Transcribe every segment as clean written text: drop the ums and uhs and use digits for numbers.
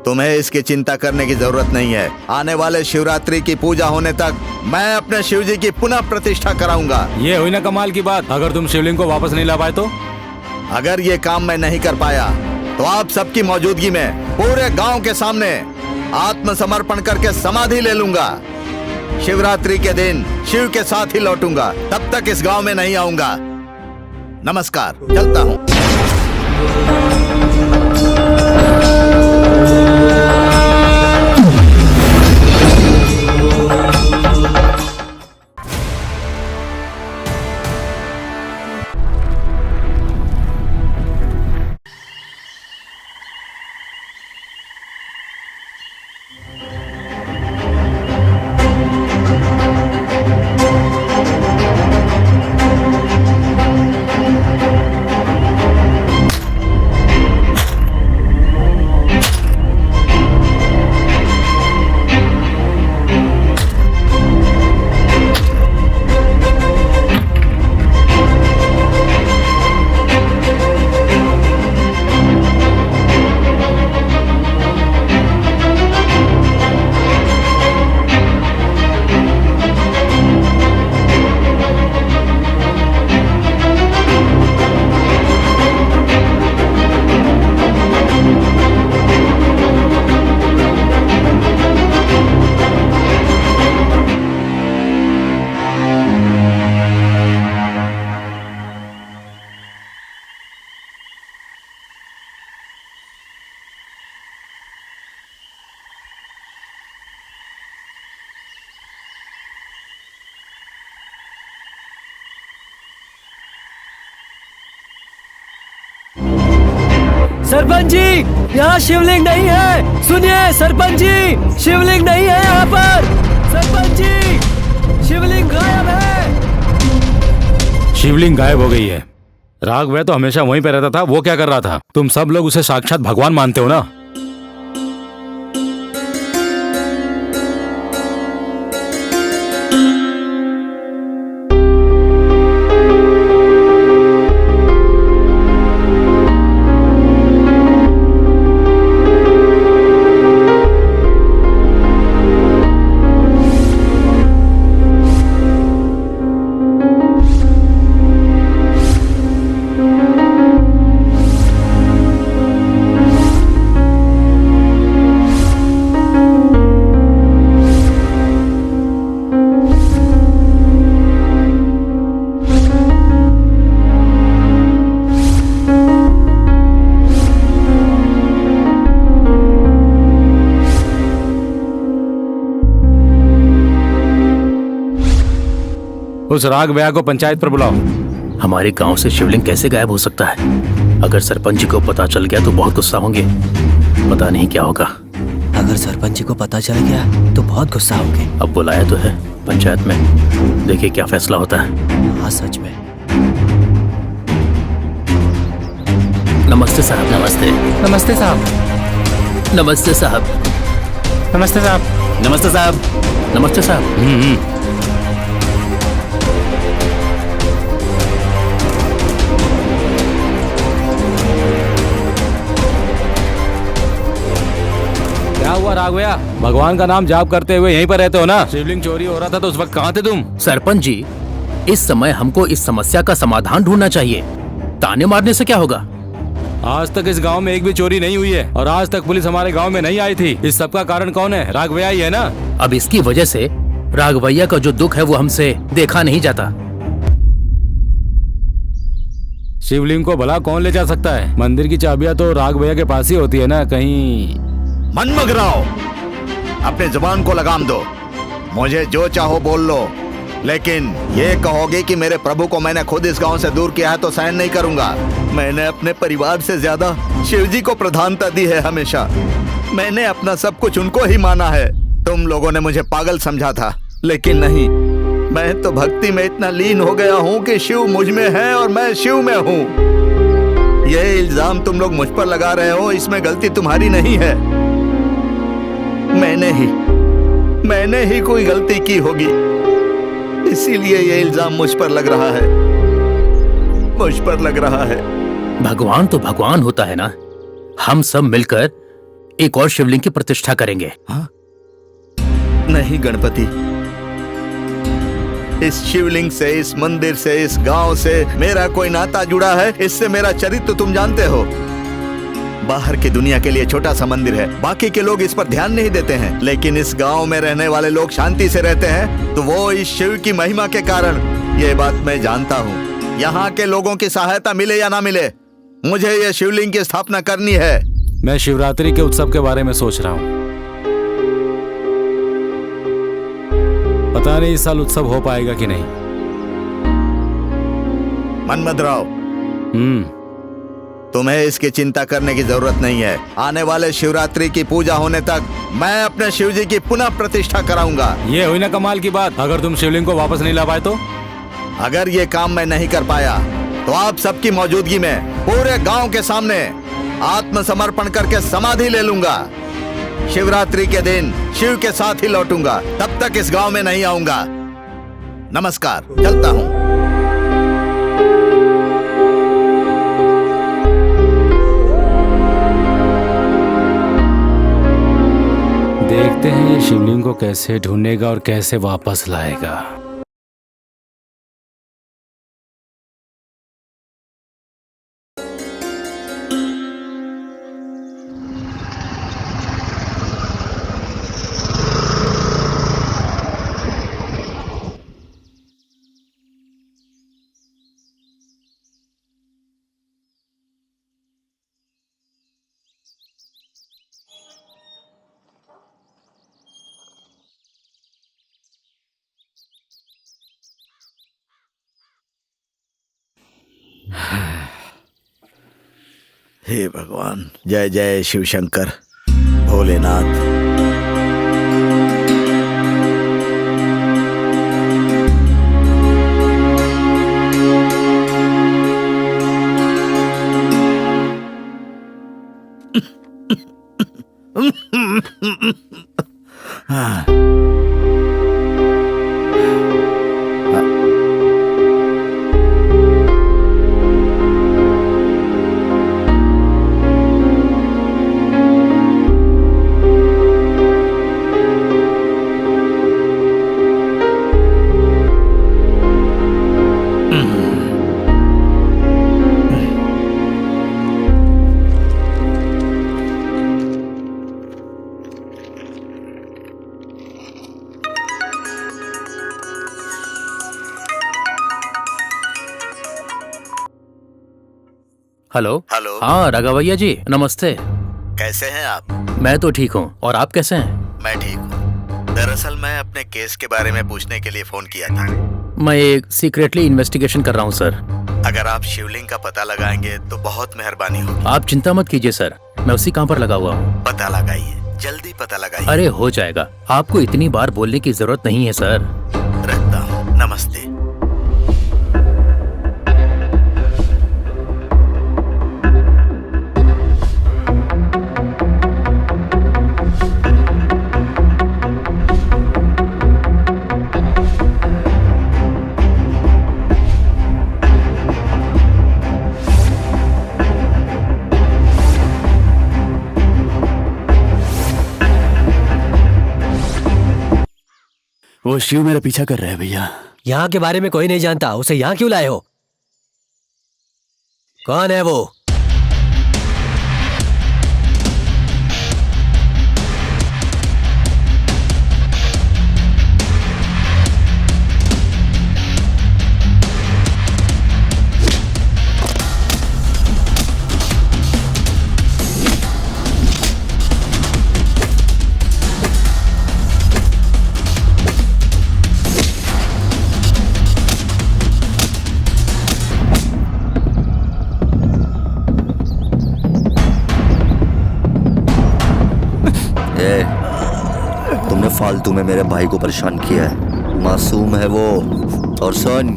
तुम्हें इसकी चिंता करने की जरूरत नहीं है। आने वाले शिवरात्रि की पूजा होने तक मैं अपने शिव जी की पुनः प्रतिष्ठा कराऊंगा। ये हुई ना कमाल की बात। अगर तुम शिवलिंग को वापस नहीं ला पाए तो? अगर ये काम मैं नहीं कर पाया तो आप सबकी मौजूदगी में पूरे गांव के सामने आत्मसमर्पण करके समाधि ले लूंगा। शिवरात्रि के दिन शिव के साथ ही लौटूंगा। तब तक इस गांव में नहीं आऊंगा। नमस्कार, चलता हूं। सरपंच जी, यहाँ शिवलिंग नहीं है। सुनिए सरपंच जी, शिवलिंग नहीं है यहाँ पर। सरपंच जी, शिवलिंग गायब है। शिवलिंग गायब हो गई है। राघव तो हमेशा वहीं पे रहता था, वो क्या कर रहा था? तुम सब लोग उसे साक्षात भगवान मानते हो ना? उस राघव को पंचायत पर बुलाओ। हमारे गांव से शिवलिंग कैसे गायब हो सकता है? अगर सरपंच जी को पता चल गया तो बहुत गुस्सा होंगे। पता नहीं क्या होगा। अगर सरपंच जी को पता चल गया तो बहुत गुस्सा होंगे। अब बुलाया तो है पंचायत में, देखिए क्या फैसला होता है। हाँ सच में। नमस्ते साहब। नमस्ते। नमस्ते साहब। नमस्ते साहब। नमस्ते साहब। नमस्ते साहब। नमस्ते साहब। क्या हुआ राघवया? भगवान का नाम जाप करते हुए यहीं पर रहते हो ना? शिवलिंग चोरी हो रहा था तो उस वक्त कहाँ थे तुम? सरपंच जी, इस समय हमको इस समस्या का समाधान ढूंढना चाहिए। ताने मारने से क्या होगा? आज तक इस गांव में एक भी चोरी नहीं हुई है और आज तक पुलिस हमारे गांव में नहीं आई थी। इस सब का कारण कौन है? राघवया ही है ना? अब इसकी वजह से राघवैया का जो दुख है वो हमसे देखा नहीं जाता। शिवलिंग को भला कौन ले जा सकता है? मंदिर की चाबियां तो राघवैया के पास ही होती है ना। कहीं मनमगराओ, अपने जुबान को लगाम दो। मुझे जो चाहो बोल लो, लेकिन ये कहोगे कि मेरे प्रभु को मैंने खुद इस गांव से दूर किया है तो सहन नहीं करूंगा। मैंने अपने परिवार से ज्यादा शिव जी को प्रधानता दी है हमेशा। मैंने अपना सब कुछ उनको ही माना है। तुम लोगों ने मुझे पागल समझा था, लेकिन नहीं, मैं तो भक्ति में इतना लीन हो गया हूँ कि शिव मुझ में है और मैं शिव में हूँ। ये इल्जाम तुम लोग मुझ पर लगा रहे हो, इसमें गलती तुम्हारी नहीं है। मैंने ही कोई गलती की होगी, इसीलिए ये इल्जाम मुझ पर लग रहा है, मुझ पर लग रहा है। भगवान तो भगवान होता है ना। हम सब मिलकर एक और शिवलिंग की प्रतिष्ठा करेंगे। नहीं गणपति, इस शिवलिंग से, इस मंदिर से, इस गांव से मेरा कोई नाता जुड़ा है। इससे मेरा चरित्र तुम जानते हो। बाहर की दुनिया के लिए छोटा सा मंदिर है, बाकी के लोग इस पर ध्यान नहीं देते हैं, लेकिन इस गांव में रहने वाले लोग शांति से रहते हैं, तो वो इस शिव की महिमा के कारण। ये बात मैं जानता हूँ। यहाँ के लोगों की सहायता मिले या ना मिले, मुझे ये शिवलिंग की स्थापना करनी है। मैं शिवरात्रि के उत्सव के बारे में सोच रहा हूँ। पता नहीं इस साल उत्सव हो पाएगा कि नहीं। मनमधराव, तुम्हें इसकी चिंता करने की जरूरत नहीं है। आने वाले शिवरात्रि की पूजा होने तक मैं अपने शिव जी की पुनः प्रतिष्ठा कराऊंगा। ये हुई ना कमाल की बात। अगर तुम शिवलिंग को वापस नहीं ला पाए तो? अगर ये काम मैं नहीं कर पाया तो आप सबकी मौजूदगी में पूरे गांव के सामने आत्मसमर्पण करके समाधि ले लूंगा। शिवरात्रि के दिन शिव के साथ ही लौटूंगा। तब तक इस गांव में नहीं आऊंगा। नमस्कार, चलता हूं। देखते हैं ये शिवलिंग को कैसे ढूंढेगा और कैसे वापस लाएगा। हे भगवान, जय जय शिव शंकर भोलेनाथ। हेलो। हेलो। हाँ राघव भैया जी, नमस्ते। कैसे हैं आप? मैं तो ठीक हूँ, और आप कैसे हैं? मैं ठीक हूँ। दरअसल मैं अपने केस के बारे में पूछने के लिए फोन किया था। मैं एक सीक्रेटली इन्वेस्टिगेशन कर रहा हूँ सर। अगर आप शिवलिंग का पता लगाएंगे तो बहुत मेहरबानी होगी। आप चिंता मत कीजिए सर, मैं उसी काम पर लगा हुआ हूँ। पता लगाइए, जल्दी पता लगाइए। अरे हो जाएगा, आपको इतनी बार बोलने की जरूरत नहीं है सर। रखता हूँ, नमस्ते। वो शिव मेरा पीछा कर रहा है भैया। यहाँ के बारे में कोई नहीं जानता, उसे यहाँ क्यों लाए हो? कौन है वो? तुमने फालतू में मेरे भाई को परेशान किया है। मासूम है वो, और सुन,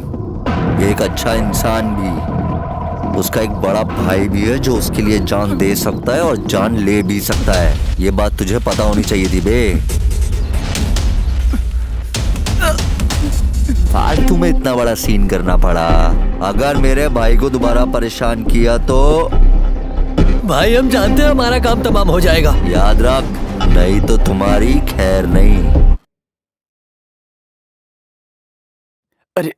ये एक अच्छा इंसान भी, उसका एक बड़ा भाई भी है जो उसके लिए जान दे सकता है और जान ले भी सकता है। ये बात तुझे पता होनी चाहिए थी बे। फालतू में इतना बड़ा सीन करना पड़ा। अगर मेरे भाई को दोबारा परेशान किया तो भाई हम जानते हैं हमारा काम तमाम हो जाएगा। याद रख, नहीं तो तुम्हारी खैर नहीं। अरे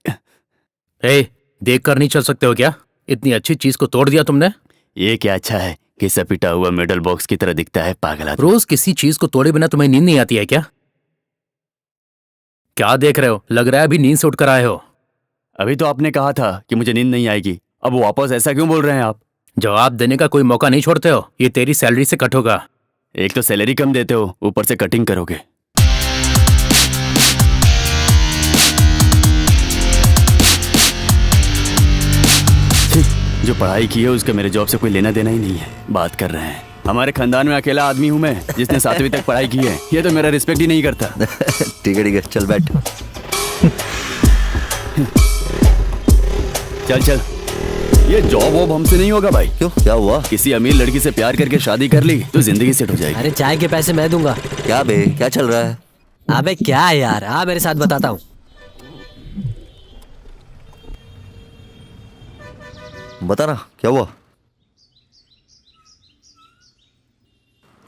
ए, देख कर नहीं चल सकते हो क्या? इतनी अच्छी चीज को तोड़ दिया तुमने। ये क्या अच्छा है, घिसा पिटा हुआ मेडल बॉक्स की तरह दिखता है, पागल आदमी। रोज किसी चीज को तोड़े बिना तुम्हें नींद नहीं आती है क्या? क्या देख रहे हो? लग रहा है अभी नींद से उठ कर आए हो। अभी तो आपने कहा था कि मुझे नींद नहीं आएगी, अब वापस ऐसा क्यों बोल रहे हैं आप? जवाब देने का कोई मौका नहीं छोड़ते हो। ये तेरी सैलरी से कट होगा। एक तो सैलरी कम देते हो, ऊपर से कटिंग करोगे। जो पढ़ाई की है उसका मेरे जॉब से कोई लेना देना ही नहीं है। बात कर रहे हैं, हमारे खानदान में अकेला आदमी हूं मैं जिसने 7वीं तक पढ़ाई की है। ये तो मेरा रिस्पेक्ट ही नहीं करता। ठीक है, चल बैठ। चल चल, ये जॉब वॉब हमसे नहीं होगा भाई। क्यों, क्या हुआ? किसी अमीर लड़की से प्यार करके शादी कर ली तो जिंदगी सेट हो जाएगी। अरे चाय के पैसे मैं दूंगा। क्या बे, क्या चल रहा है? अबे क्या यार, आ मेरे साथ बताता हूँ। बता ना, क्या हुआ?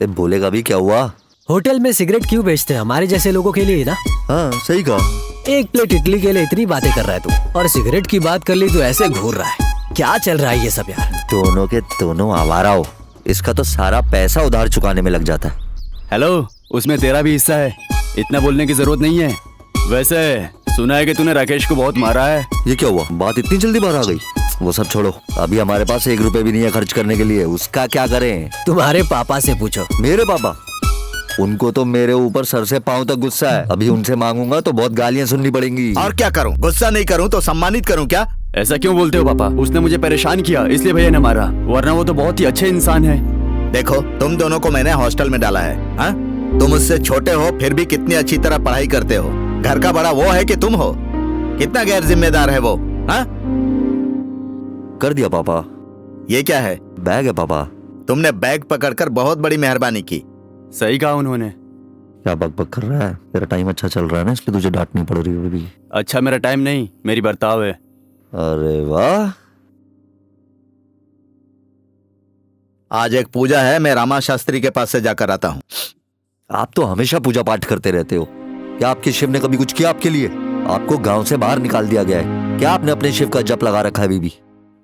बोलेगा भी, क्या हुआ? होटल में सिगरेट क्यों बेचते हैं? हमारे जैसे लोगों के लिए ना। हाँ सही कहा। एक प्लेट इडली के लिए इतनी बातें कर रहा है तू, और सिगरेट की बात कर ली तो ऐसे घूर रहा है। क्या चल रहा है ये सब यार? दोनों के दोनों आवारा हो। इसका तो सारा पैसा उधार चुकाने में लग जाता है। हेलो, उसमें तेरा भी हिस्सा है, इतना बोलने की जरूरत नहीं है। वैसे सुना है कि तूने राकेश को बहुत मारा है। ये क्या हुआ? बात इतनी जल्दी बाहर आ गई? वो सब छोड़ो, अभी हमारे पास 1 रुपए भी नहीं है खर्च करने के लिए। उसका क्या करें? तुम्हारे पापा से पूछो। मेरे पापा? उनको तो मेरे ऊपर सर से पांव तक गुस्सा है। अभी उनसे मांगूंगा तो बहुत गालियां सुननी पड़ेंगी। और क्या करूं? गुस्सा नहीं करूं तो सम्मानित करूं क्या? ऐसा क्यों बोलते हो पापा? उसने मुझे परेशान किया इसलिए भैया ने मारा, वरना वो तो बहुत ही अच्छे इंसान है। देखो, तुम दोनों को मैंने हॉस्टल में डाला है। हाँ? तुम मुझसे छोटे हो फिर भी कितनी अच्छी तरह पढ़ाई करते हो। घर का बड़ा वो है कि तुम हो। कितना गैर जिम्मेदार है वो। हाँ? कर दिया पापा। ये क्या है? बैग है पापा। तुमने बैग पकड़कर बहुत बड़ी मेहरबानी की। सही कहा उन्होंने। क्या बकबक कर रहा है? तेरा टाइम अच्छा चल रहा है ना, इसलिए तुझे डांटनी पड़ रही होगी। अच्छा, मेरा टाइम नहीं, मेरी बर्ताव है। अरे वाह। आज एक पूजा है, मैं रामा शास्त्री के पास से जाकर आता हूँ। आप तो हमेशा पूजा पाठ करते रहते हो। क्या आपके शिव ने कभी कुछ किया आपके लिए? आपको गांव से बाहर निकाल दिया गया है। क्या आपने अपने शिव का जप लगा रखा है अभी भी?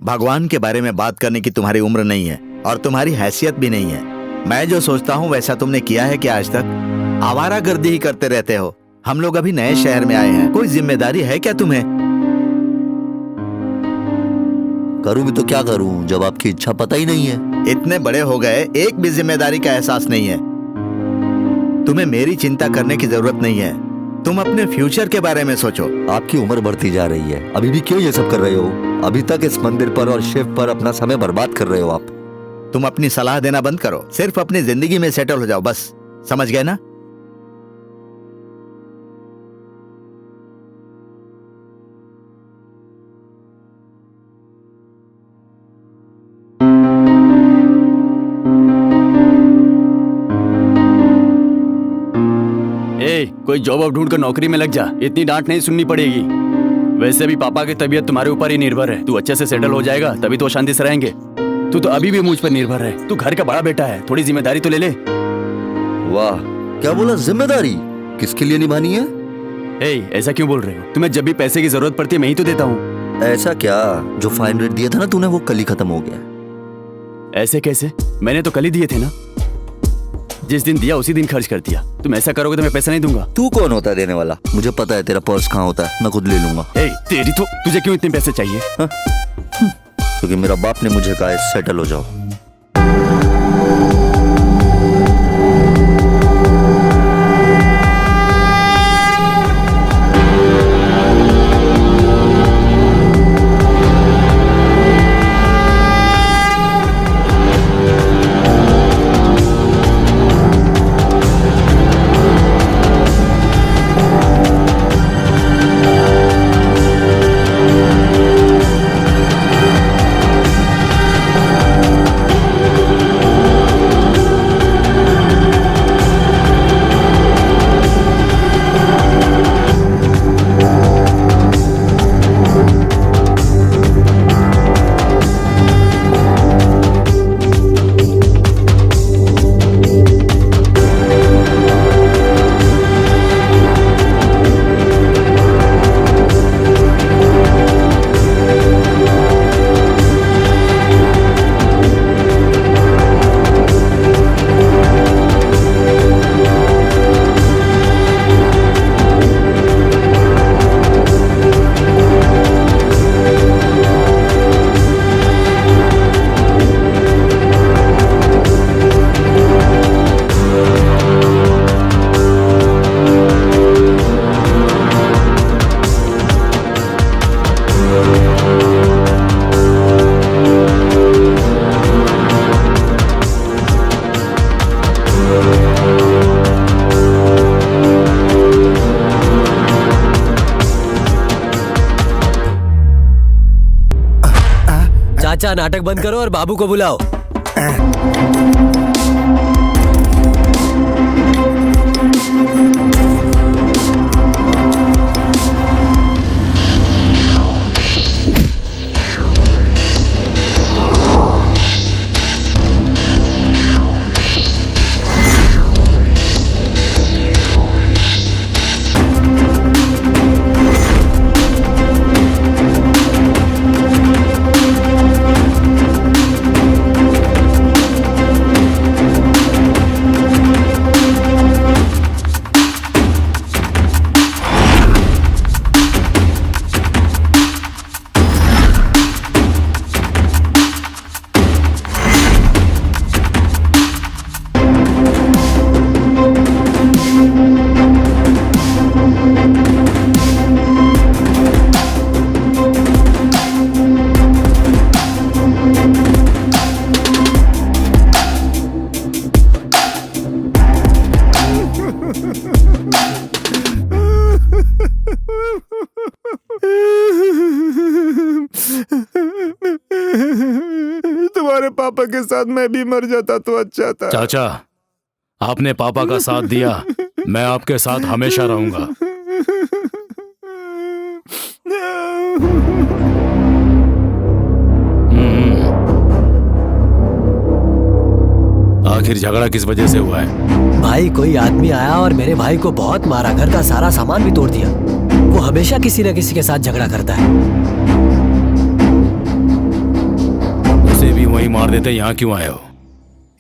भगवान के बारे में बात करने की तुम्हारी उम्र नहीं है और तुम्हारी हैसियत भी नहीं है। मैं जो सोचता हूँ वैसा तुमने किया है क्या आज तक? आवारागर्दी ही करते रहते हो। हम लोग अभी नए शहर में आए हैं, कोई जिम्मेदारी है क्या तुम्हें? करूं भी तो क्या करूं जब आपकी इच्छा पता ही नहीं है। इतने बड़े हो गए, एक भी जिम्मेदारी का एहसास नहीं है। तुम्हें मेरी चिंता करने की जरूरत नहीं है। तुम अपने फ्यूचर के बारे में सोचो। आपकी उम्र बढ़ती जा रही है, अभी भी क्यों ये सब कर रहे हो? अभी तक इस मंदिर पर और शिव पर अपना समय बर्बाद कर रहे हो आप। तुम अपनी सलाह देना बंद करो, सिर्फ अपनी जिंदगी में सेटल हो जाओ बस। समझ गए ना? कोई जॉब अब ढूंढ कर नौकरी में लग जा, इतनी डांट नहीं सुननी पड़ेगी। वैसे भी पापा की तबीयत तुम्हारे ऊपर ही निर्भर है। तू अच्छे से सेटल हो जाएगा तभी तो शांति से रहेंगे। तू तो अभी भी मुझ पर निर्भर है। तू घर का बड़ा बेटा है, थोड़ी जिम्मेदारी तो ले ले। वाह, क्या बोला? जिम्मेदारी किसके लिए निभानी है? ऐसा क्यों बोल रहे हो? तुम्हें जब भी पैसे की जरूरत पड़ती है मैं ही तो देता हूँ। ऐसा क्या? जो फाइन रेट दिया था ना तूने, वो कल ही खत्म हो गया। ऐसे कैसे? मैंने तो कल ही दिए थे ना। जिस दिन दिया उसी दिन खर्च कर दिया। तुम ऐसा करोगे तो मैं पैसा नहीं दूंगा। तू कौन होता है देने वाला? मुझे पता है तेरा पर्स कहाँ होता है, मैं खुद ले लूंगा। तेरी तो, तुझे क्यों इतने पैसे चाहिए? क्योंकि मेरा बाप ने मुझे कहा है सेटल हो जाओ। चाचा नाटक बंद करो और बाबू को बुलाओ। तुम्हारे पापा के साथ मैं भी मर जाता तो अच्छा था। चाचा, आपने पापा का साथ दिया, मैं आपके साथ हमेशा रहूंगा। आखिर झगड़ा किस वजह से हुआ है? भाई कोई आदमी आया और मेरे भाई को बहुत मारा, घर का सारा सामान भी तोड़ दिया। वो हमेशा किसी न किसी के साथ झगड़ा करता है। उसे भी वहीं मार देते, यहाँ क्यों आए हो?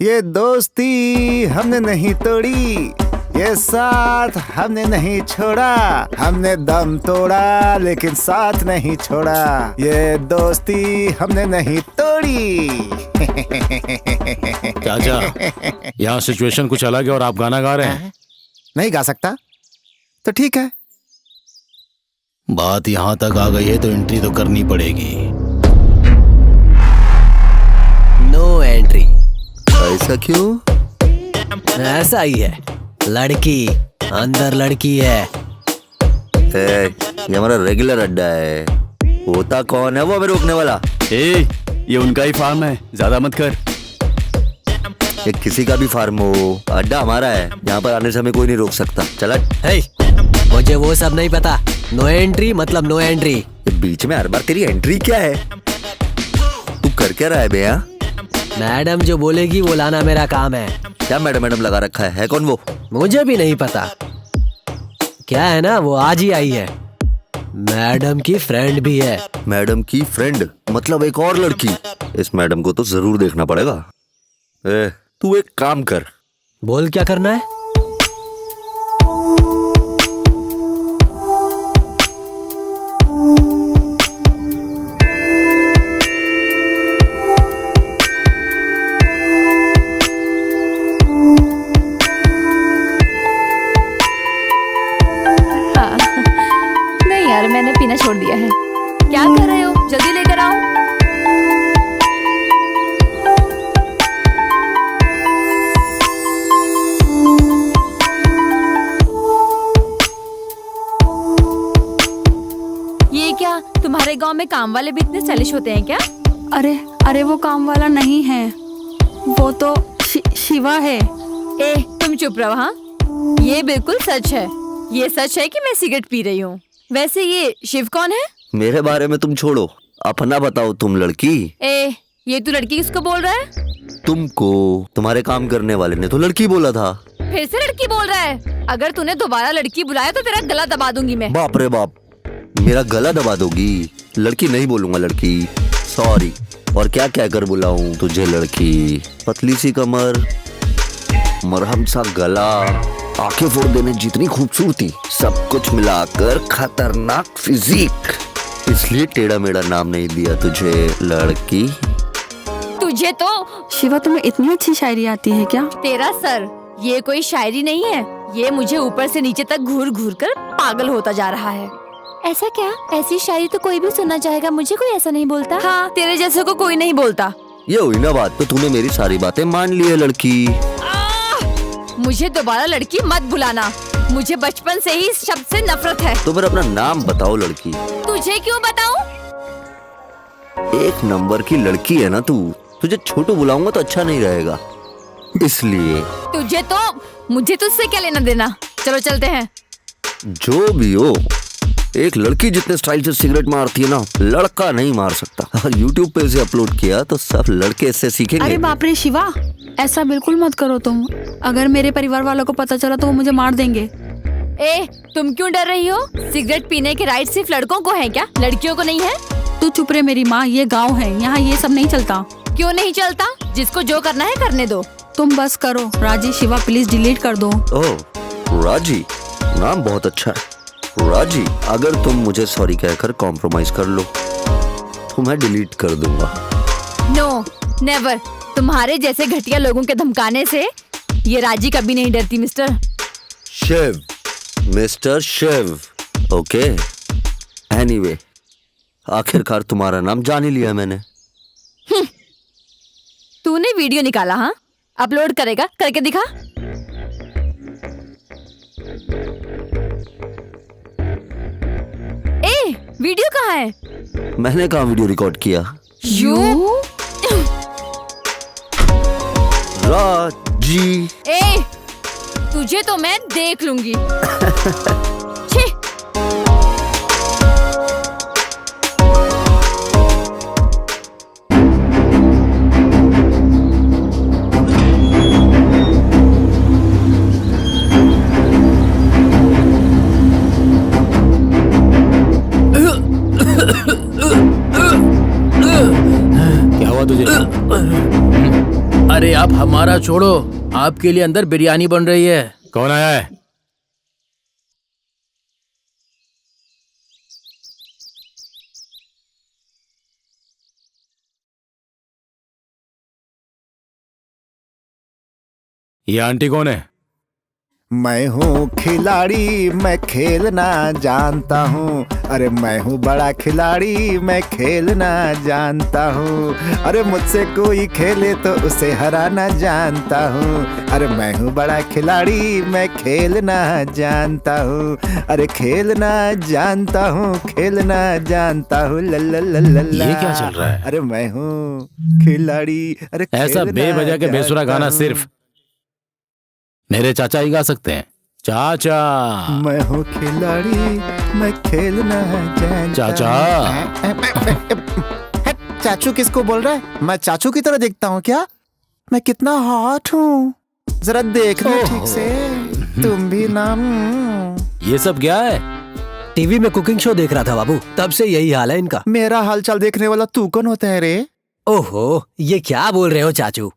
ये दोस्ती हमने नहीं तोड़ी, ये साथ हमने नहीं छोड़ा। हमने दम तोड़ा लेकिन साथ नहीं छोड़ा। ये दोस्ती हमने नहीं तोड़ी। चाचा, यहाँ सिचुएशन कुछ अलग है और आप गाना गा रहे हैं। नहीं गा सकता तो ठीक है। बात यहाँ तक आ गई है तो एंट्री तो करनी पड़ेगी। No entry. ऐसा क्यों? ऐसा ही है, लड़की अंदर लड़की है। ये हमारा रेगुलर अड्डा है। होता कौन है वो हमें रोकने वाला? ये उनका ही फार्म है, ज्यादा मत कर। ये किसी का भी फार्म हो, अड्डा हमारा है। यहाँ पर आने से हमें कोई नहीं रोक सकता। चल हट। हे, मुझे वो सब नहीं पता। नो एंट्री मतलब नो एंट्री। ये बीच में हर बार तेरी एंट्री क्या है? तू कर क्या रहा है बे? यहाँ मैडम जो बोलेगी वो लाना मेरा काम है। क्या मैडम मैडम लगा रखा है कौन वो? मुझे भी नहीं पता। क्या है ना, वो आज ही आई है। मैडम की फ्रेंड भी है। मैडम की फ्रेंड मतलब एक और लड़की? इस मैडम को तो जरूर देखना पड़ेगा। तू एक काम कर। बोल क्या करना है? नहीं यार, मैंने पीना छोड़ दिया है। क्या कर रहे हो? जल्दी लेकर आओ। ये क्या, तुम्हारे गांव में काम वाले भी इतने सेलिश होते हैं क्या? अरे अरे वो काम वाला नहीं है, वो तो शिवा है। ए, तुम चुप रहो। हाँ, ये बिल्कुल सच है। ये सच है कि मैं सिगरेट पी रही हूँ। वैसे ये शिव कौन है? मेरे बारे में तुम छोड़ो, अपना बताओ। तुम लड़की? ए, ये तू लड़की किसको बोल रहा है? तुमको। तुम्हारे काम करने वाले ने तो लड़की बोला था। फिर से लड़की बोल रहा है? अगर तूने दोबारा लड़की बुलाया तो तेरा गला दबा दूंगी मैं। बाप रे बाप, मेरा गला दबा दोगी? लड़की नहीं बोलूंगा, लड़की। सॉरी। और क्या क्या कर बुलाऊं तुझे लड़की? पतली सी कमर, मरहम सा गला, आंखें फोड़ देने जितनी खूबसूरती, सब कुछ मिलाकर खतरनाक फिजिक। इसलिए टेढ़ा मेढ़ा नाम नहीं दिया तुझे लड़की। तुझे तो शिवा तुम्हें इतनी अच्छी शायरी आती है क्या? तेरा सर, ये कोई शायरी नहीं है। ये मुझे ऊपर से नीचे तक घूर घूर कर पागल होता जा रहा है। ऐसा क्या? ऐसी शायरी तो कोई भी सुनना चाहेगा, मुझे कोई ऐसा नहीं बोलता। हाँ, तेरे जैसे को कोई नहीं बोलता। ये हुई ना बात, तो तूने मेरी सारी बातें मान ली है लड़की। मुझे दोबारा लड़की मत बुलाना। मुझे बचपन से ही इस शब्द से नफरत है। तो फिर अपना नाम बताओ लड़की। तुझे क्यों बताऊं? एक नंबर की लड़की है ना तू। तुझे छोटू बुलाऊंगा तो अच्छा नहीं रहेगा, इसलिए। तुझे तो मुझे तुझसे क्या लेना देना। चलो चलते हैं। जो भी हो, एक लड़की जितने स्टाइल से सिगरेट मारती है ना, लड़का नहीं मार सकता। और YouTube पे इसे अपलोड किया तो सब लड़के इससे सीखेंगे। अरे बाप रे शिवा, ऐसा बिल्कुल मत करो तुम। अगर मेरे परिवार वालों को पता चला तो वो मुझे मार देंगे। ए, तुम क्यों डर रही हो? सिगरेट पीने के राइट सिर्फ लड़कों को है क्या, लड़कियों को नहीं है? तू चुप रहे मेरी माँ, ये गाँव है, यहाँ ये सब नहीं चलता। क्यों नहीं चलता? जिसको जो करना है करने दो। तुम बस करो। राजी, शिवा प्लीज डिलीट कर दो। ओह, राजी नाम बहुत अच्छा है। राजी, अगर तुम मुझे सॉरी कहकर कॉम्प्रोमाइज कर लो तो मैं डिलीट कर दूंगा। No never. तुम्हारे जैसे घटिया लोगों के धमकाने से ये राजी कभी नहीं डरती mister Shiv. Mister Shiv, okay. Anyway, आखिरकार तुम्हारा नाम जान ही लिया मैंने। तूने वीडियो निकाला? हाँ, अपलोड करेगा? करके दिखा। ए, वीडियो कहाँ है? मैंने कहाँ वीडियो रिकॉर्ड किया? यू राजी। ए, तुझे तो मैं देख लूंगी। छी। क्या हुआ तुझे? अरे आप हमारा छोड़ो, आपके लिए अंदर बिरयानी बन रही है। कौन आया है? ये आंटी कौन है? मैं हूँ खिलाड़ी, मैं खेलना जानता हूँ। अरे मैं हूँ बड़ा खिलाड़ी, मैं खेलना जानता हूँ। अरे मुझसे कोई खेले तो उसे हराना जानता हूँ। अरे मैं हूँ बड़ा खिलाड़ी, मैं खेलना जानता हूँ। अरे खेलना जानता हूँ, खेलना जानता हूँ। लल्ला ये क्या चल रहा है? अरे मैं हूँ खिलाड़ी। अरे ऐसा खेलना बेवजह के बेसुरा जानता गाना हूँ। सिर्फ मेरे चाचा ही गा सकते हैं। चाचा, मैं हूँ खिलाड़ी, मैं खेलना जानता चाचा। हूँ। चाचू किसको बोल रहा है? मैं चाचू की तरह दिखता हूँ क्या? मैं कितना हॉट हूँ, जरा देखना ठीक से। तुम भी ना। ये सब क्या है? टीवी में कुकिंग शो देख रहा था बाबू, तब से यही हाल है इनका। मेरा हालचाल देखने वाला तू कौन होता है रे? ओहो, ये क्या बोल रहे हो चाचू?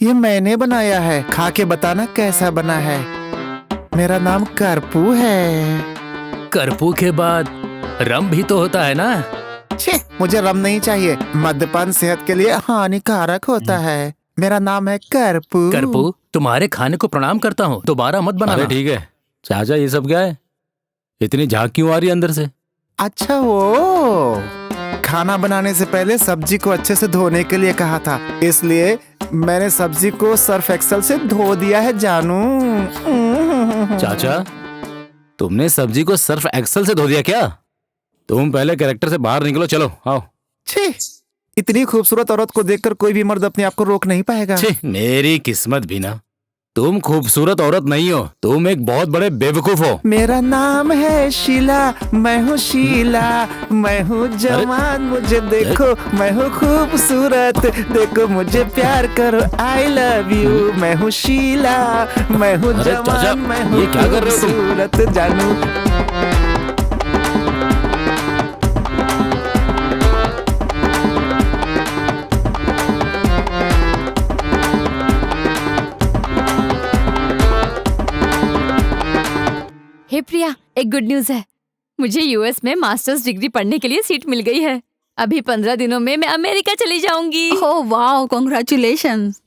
ये मैंने बनाया है, खा के बताना कैसा बना है। मेरा नाम करपू है। करपू के बाद रम भी तो होता है ना। छे, मुझे रम नहीं चाहिए, मद्यपान सेहत के लिए हानिकारक होता है। मेरा नाम है करपू। करपू, तुम्हारे खाने को प्रणाम करता हूँ, दोबारा मत बनाना। अरे ठीक है चाचा, ये सब क्या है? इतनी झांक क्यों आ रही है अंदर से? अच्छा, वो खाना बनाने से पहले सब्जी को अच्छे से धोने के लिए कहा था, इसलिए मैंने सब्जी को सर्फ एक्सेल से धो दिया है जानू। चाचा, तुमने सब्जी को सर्फ एक्सेल से धो दिया क्या? तुम पहले कैरेक्टर से बाहर निकलो, चलो आओ। छी, इतनी खूबसूरत औरत को देखकर कोई भी मर्द अपने आप को रोक नहीं पाएगा। छी, मेरी किस्मत भी ना। तुम खूबसूरत औरत नहीं हो, तुम एक बहुत बड़े बेवकूफ हो। मेरा नाम है शीला, मैं हूँ शीला। मैं हूँ जवान, मुझे देखो, मैं हूँ खूबसूरत, देखो मुझे प्यार करो, आई लव यू। मैं हूँ शीला, मैं हूँ अरे चाचा, जवान, मैं हूँ ये क्या कर रहे हो तुम? खूबसूरत जानू। हे प्रिया, एक गुड न्यूज है। मुझे यूएस में मास्टर्स डिग्री पढ़ने के लिए सीट मिल गई है। अभी 15 दिनों में मैं अमेरिका चली जाऊंगी। Oh wow, congratulations.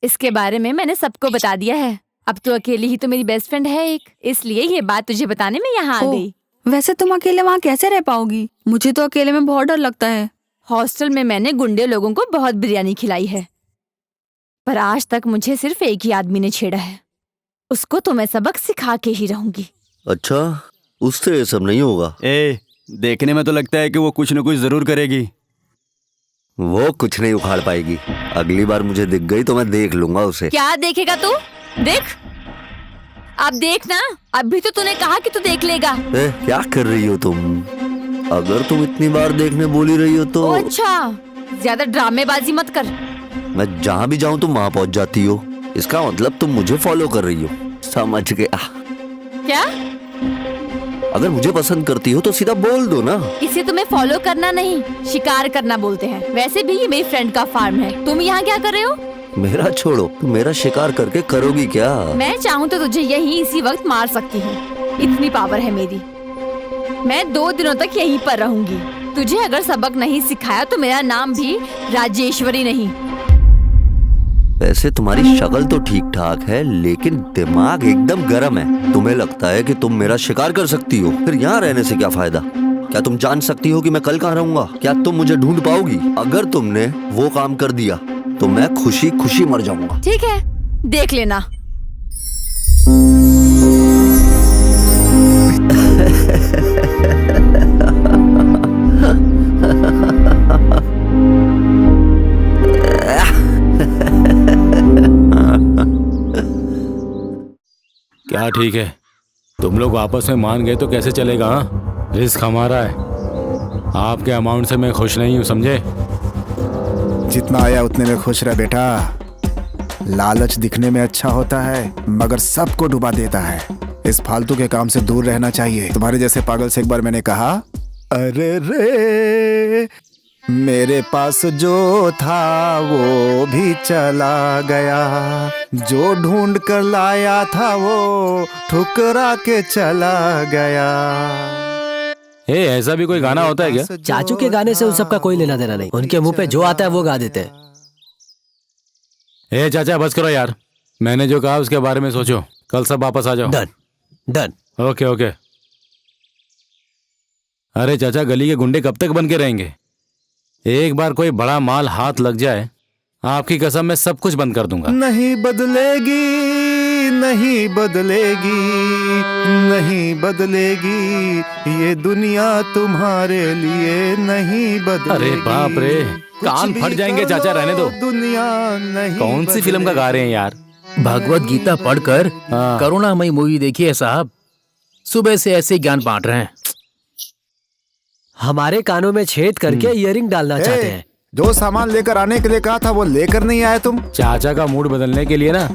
इसके बारे में मैंने सबको बता दिया है। अब तो अकेली ही तो मेरी बेस्ट फ्रेंड है एक, इसलिए ये बात तुझे बताने में यहाँ आ गई। वैसे तुम अकेले वहाँ कैसे रह पाओगी? मुझे तो अकेले में बहुत डर लगता है। हॉस्टल में मैंने गुंडे लोगों को बहुत बिरयानी खिलाई है, पर आज तक मुझे सिर्फ एक ही आदमी ने छेड़ा है। उसको तो मैं सबक सिखा के ही रहूंगी। अच्छा, उससे ये सब नहीं होगा। ए, देखने में तो लगता है कि वो कुछ न कुछ जरूर करेगी। वो कुछ नहीं उखाड़ पाएगी। अगली बार मुझे दिख गई तो मैं देख लूंगा उसे। क्या देखेगा तू? देख, अब देख ना, अभी तो तूने कहा कि तू देख लेगा। क्या कर रही हो तुम? अगर तुम इतनी बार देखने बोली रही हो तो। ओ अच्छा, ज्यादा ड्रामेबाजी मत कर। मैं जहाँ भी जाऊँ तुम वहाँ पहुँच जाती हो। इसका मतलब तुम मुझे फॉलो कर रही हो। समझ गया। क्या? अगर मुझे पसंद करती हो तो सीधा बोल दो ना। इसे तुम्हें फॉलो करना नहीं, शिकार करना बोलते हैं। वैसे भी ये मेरी फ्रेंड का फार्म है। तुम यहाँ क्या कर रहे हो? मेरा छोड़ो, तुम मेरा शिकार करके करोगी क्या? मैं चाहूँ तो तुझे यहीं इसी वक्त मार सकती हूँ। इतनी पावर है मेरी। मैं 2 दिनों तक यहीं पर रहूंगी। तुझे अगर सबक नहीं सिखाया तो मेरा नाम भी राजेश्वरी नहीं। वैसे तुम्हारी शक्ल तो ठीक ठाक है, लेकिन दिमाग एकदम गर्म है। तुम्हें लगता है कि तुम मेरा शिकार कर सकती हो, फिर यहाँ रहने से क्या फायदा? क्या तुम जान सकती हो कि मैं कल कहाँ रहूंगा? क्या तुम मुझे ढूंढ पाओगी? अगर तुमने वो काम कर दिया तो मैं खुशी खुशी मर जाऊंगा। ठीक है, देख लेना। क्या ठीक है, तुम लोग आपस में मान गए तो कैसे चलेगा? हाँ, रिस्क हमारा है। आपके अमाउंट से मैं खुश नहीं हूँ, समझे? जितना आया उतने में खुश रह बेटा। लालच दिखने में अच्छा होता है मगर सबको डुबा देता है। इस फालतू के काम से दूर रहना चाहिए। तुम्हारे जैसे पागल से एक बार मैंने कहा, अरे रे मेरे पास जो था वो भी चला गया, जो ढूंढ कर लाया था वो ठुकरा के चला गया। ऐसा भी कोई गाना होता है क्या? चाचू के गाने से उन सबका कोई लेना देना नहीं। उनके मुंह पे जो आता है वो गा देते हैं। चाचा बस करो यार, मैंने जो कहा उसके बारे में सोचो। कल सब वापस आ जाओ। Done done. Okay okay. अरे चाचा, गली के गुंडे कब तक बन के रहेंगे? एक बार कोई बड़ा माल हाथ लग जाए, आपकी कसम मैं सब कुछ बंद कर दूंगा। नहीं बदलेगी, नहीं बदलेगी, नहीं बदलेगी ये दुनिया तुम्हारे लिए नहीं बदलेगी। अरे बाप रे, कान फट जाएंगे चाचा, रहने दो। दुनिया नहीं। कौन सी फिल्म का गा रहे हैं यार? भगवत गीता पढ़कर करुणामयी मूवी देखी है साहब। सुबह से ऐसे ज्ञान बांट रहे हैं। हमारे कानों में छेद करके इयरिंग डालना चाहते हैं। जो सामान लेकर आने के लिए कहा था वो लेकर नहीं आए तुम। चाचा का मूड बदलने के लिए ना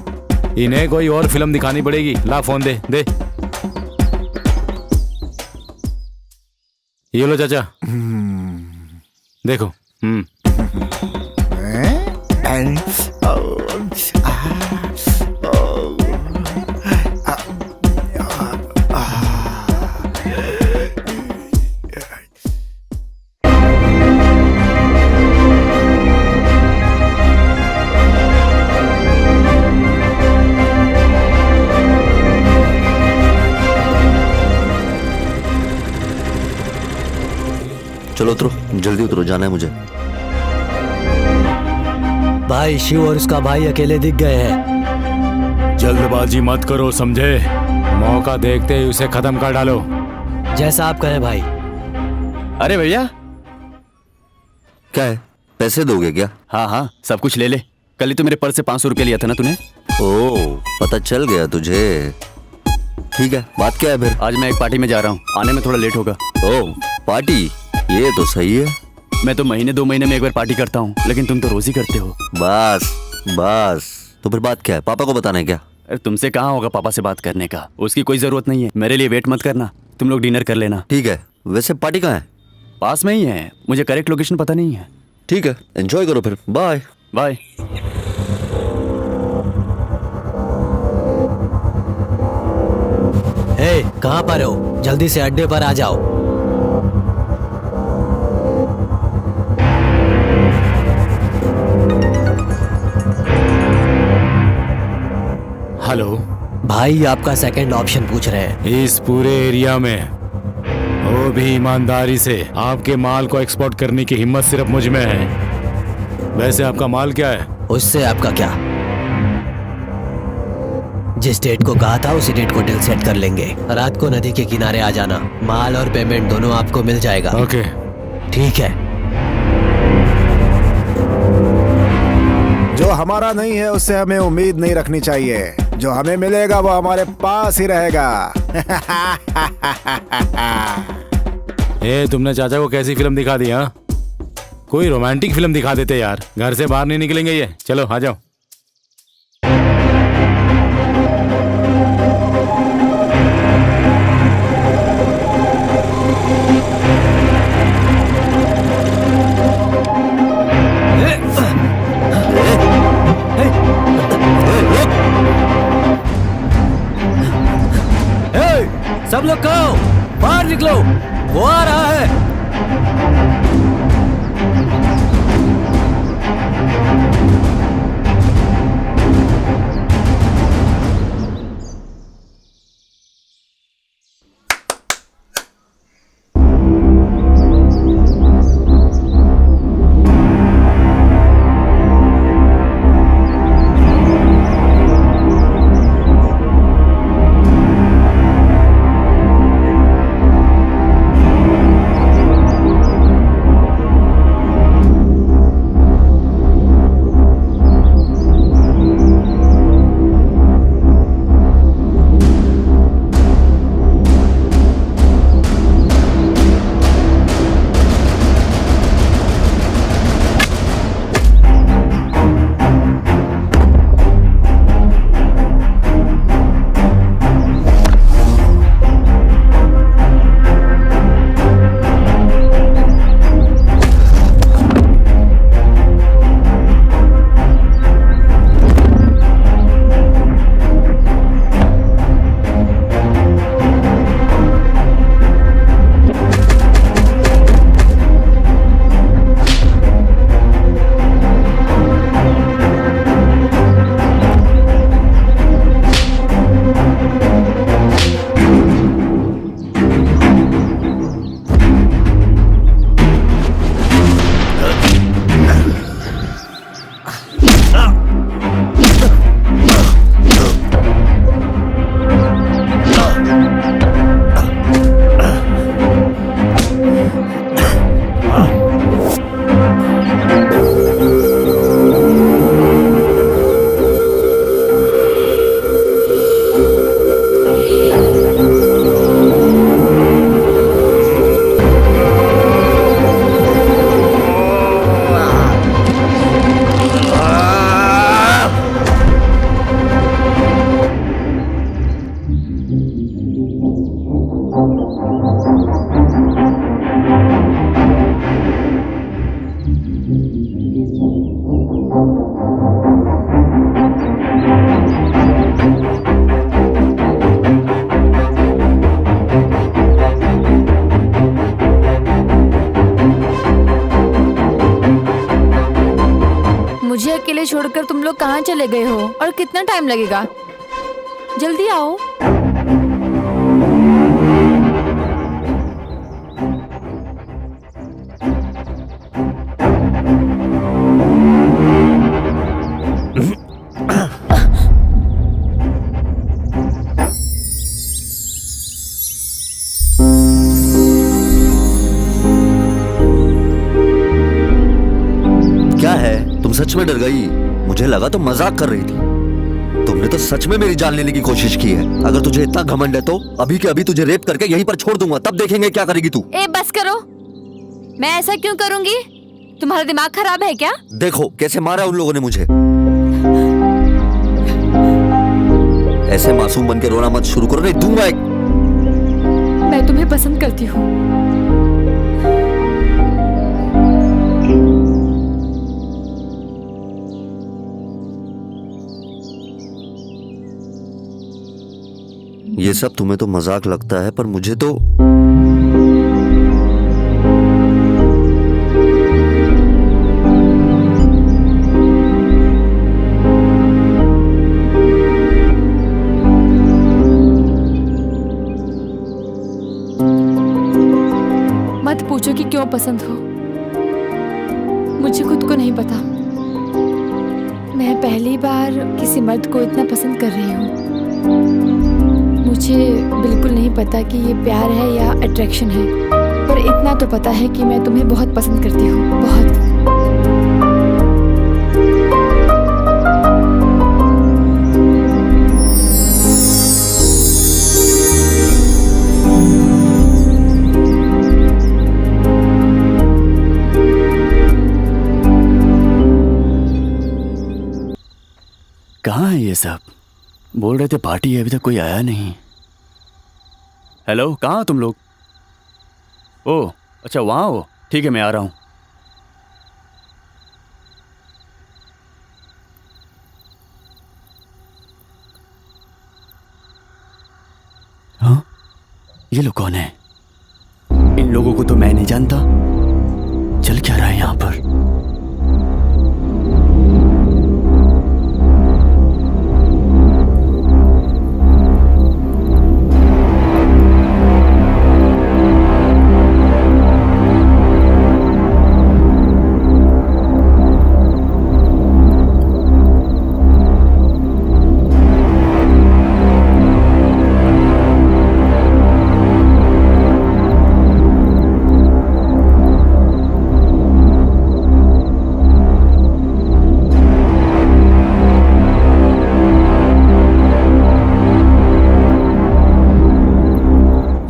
इन्हें कोई और फिल्म दिखानी पड़ेगी। ला फोन दे दे। ये लो चाचा, देखो। चलो उतरो, जल्दी उतरो, जाना है मुझे। भाई शिव और उसका भाई अकेले दिख गए हैं। जल्दबाजी मत करो, समझे? मौका देखते ही उसे खत्म कर डालो। जैसा आप कहें भाई। अरे भैया, क्या है, पैसे दोगे क्या? हाँ हाँ, सब कुछ ले ले। कल ही तो मेरे पर्स से 500 रुपया लिया था ना तूने। ओह, पता चल गया तुझे। ठीक है, बात क्या है फिर? आज मैं एक पार्टी में जा रहा हूँ, आने में थोड़ा लेट होगा। ओह, पार्टी? ये तो सही है। मैं तो महीने 2 महीने में एक बार पार्टी करता हूँ, लेकिन तुम तो रोज ही करते हो। बस बस, तो फिर बात क्या है? पापा को बताना है क्या? अरे तुमसे कहाँ होगा पापा से बात करने का, उसकी कोई जरूरत नहीं है। मेरे लिए वेट मत करना, तुम लोग डिनर कर लेना। ठीक है, वैसे पार्टी कहाँ है? पास में ही है, मुझे करेक्ट लोकेशन पता नहीं है। ठीक है, एंजॉय करो फिर। Bye bye. कहाँ पर हो? जल्दी से अड्डे पर आ जाओ। हेलो भाई, आपका सेकंड ऑप्शन पूछ रहे हैं। इस पूरे एरिया में वो भी ईमानदारी से आपके माल को एक्सपोर्ट करने की हिम्मत सिर्फ मुझ में है। वैसे आपका माल क्या है? उससे आपका क्या? जिस डेट को कहा था उसी डेट को डील सेट कर लेंगे। रात को नदी के किनारे आ जाना, माल और पेमेंट दोनों आपको मिल जाएगा। ओके ठीक है। जो हमारा नहीं है उससे हमें उम्मीद नहीं रखनी चाहिए। जो हमें मिलेगा वो हमारे पास ही रहेगा। तुमने चाचा को कैसी फिल्म दिखा दी? हाँ, कोई रोमांटिक फिल्म दिखा देते यार। घर से बाहर नहीं निकलेंगे ये। चलो आ जाओ। सब लोग कहो, बाहर निकलो, वो आ रहा है। अकेले छोड़कर तुम लोग कहाँ चले गए हो और कितना टाइम लगेगा? जल्दी आओ। क्या है, तुम सच में डर गई? मुझे लगा तो मजाक कर रही थी। तुमने तो सच में मेरी जान लेने की कोशिश की है। अगर तुझे इतना घमंड है तो अभी के अभी तुझे रेप करके यहीं पर छोड़ दूंगा, तब देखेंगे क्या करेगी तू। ए बस करो, मैं ऐसा क्यों करूंगी? तुम्हारा दिमाग खराब है क्या? देखो कैसे मारा उन लोगों ने मुझे। ऐसे मासूम बन के रोना मत शुरू करो, नहीं दूंगा एक। मैं तुम्हें पसंद करती हूँ। ये सब तुम्हें तो मजाक लगता है, पर मुझे तो मत पूछो कि क्यों पसंद हो, मुझे खुद को नहीं पता। मैं पहली बार किसी मर्द को इतना पसंद कर रही हूँ। मुझे बिल्कुल नहीं पता कि ये प्यार है या अट्रैक्शन है, पर इतना तो पता है कि मैं तुम्हें बहुत पसंद करती हूँ, बहुत। ये सब? बोल रहे थे पार्टी है, अभी तक कोई आया नहीं। हेलो, कहाँ हो तुम लोग? ओह अच्छा, वहाँ हो। ठीक है, मैं आ रहा हूँ। हाँ, ये लोग कौन है? इन लोगों को तो मैं नहीं जानता। चल क्या रहा है यहाँ पर?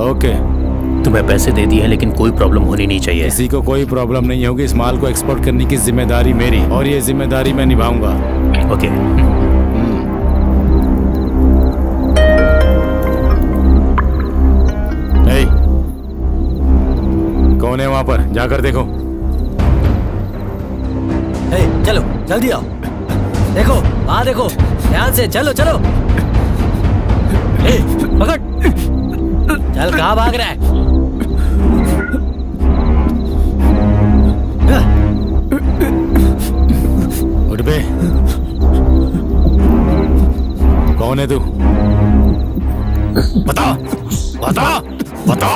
ओके, तुम्हें पैसे दे दिए हैं, लेकिन कोई प्रॉब्लम होनी नहीं चाहिए। किसी को कोई प्रॉब्लम नहीं होगी। इस माल को एक्सपोर्ट करने की जिम्मेदारी मेरी, और ये जिम्मेदारी मैं निभाऊंगा। ओके। ए, कौन है वहां पर? जाकर देखो। चलो जल्दी आओ। देखो वहाँ देखो, ध्यान से चलो चलो। पकड़, चल कहाँ भाग रहा है? उठ बे। कौन है तू? बता बता बता।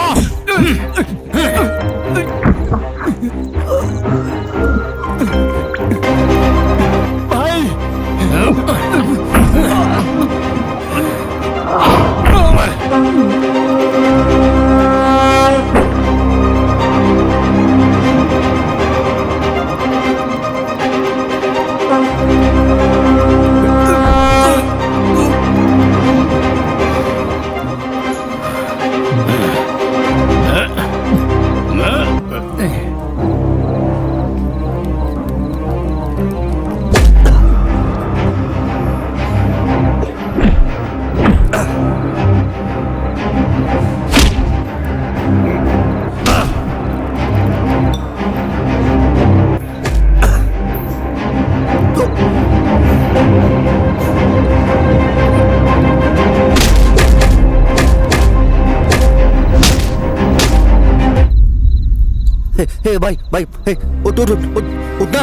हे भाई भाई, हे उठ उठ उठ उठ उठना।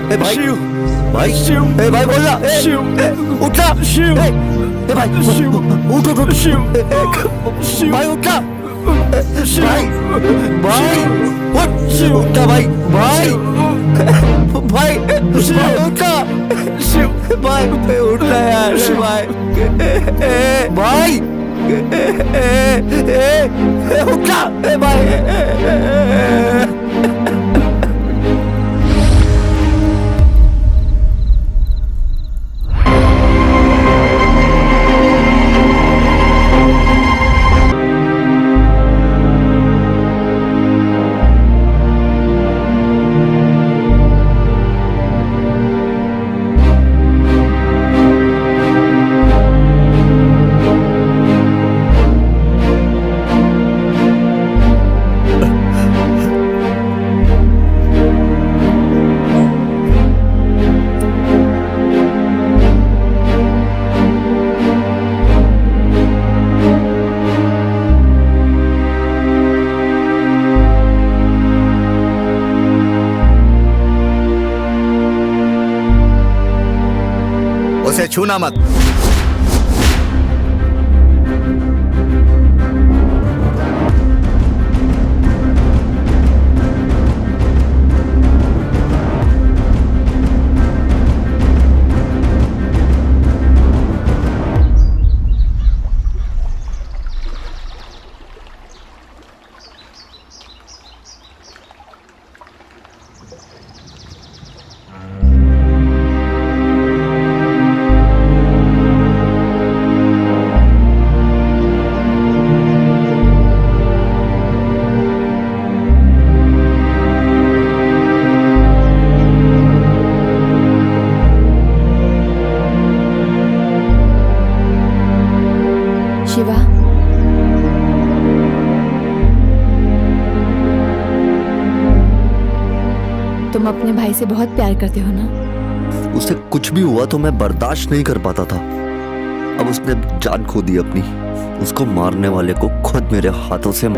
हे भाई भाई, हे भाई बोलना। उठना। हे भाई उठ उठ उठ। भाई उठना। भाई भाई उठना भाई। भाई भाई उठना। भाई उठना यार। भाई भाई उठना भाई। उसे छूना मत। तुम अपने भाई से बहुत प्यार करते हो ना? उससे कुछ भी हुआ तो मैं बर्दाश्त नहीं कर पाता था। अब उसने जान खो दी अपनी। उसको मारने वाले को खुद मेरे हाथों से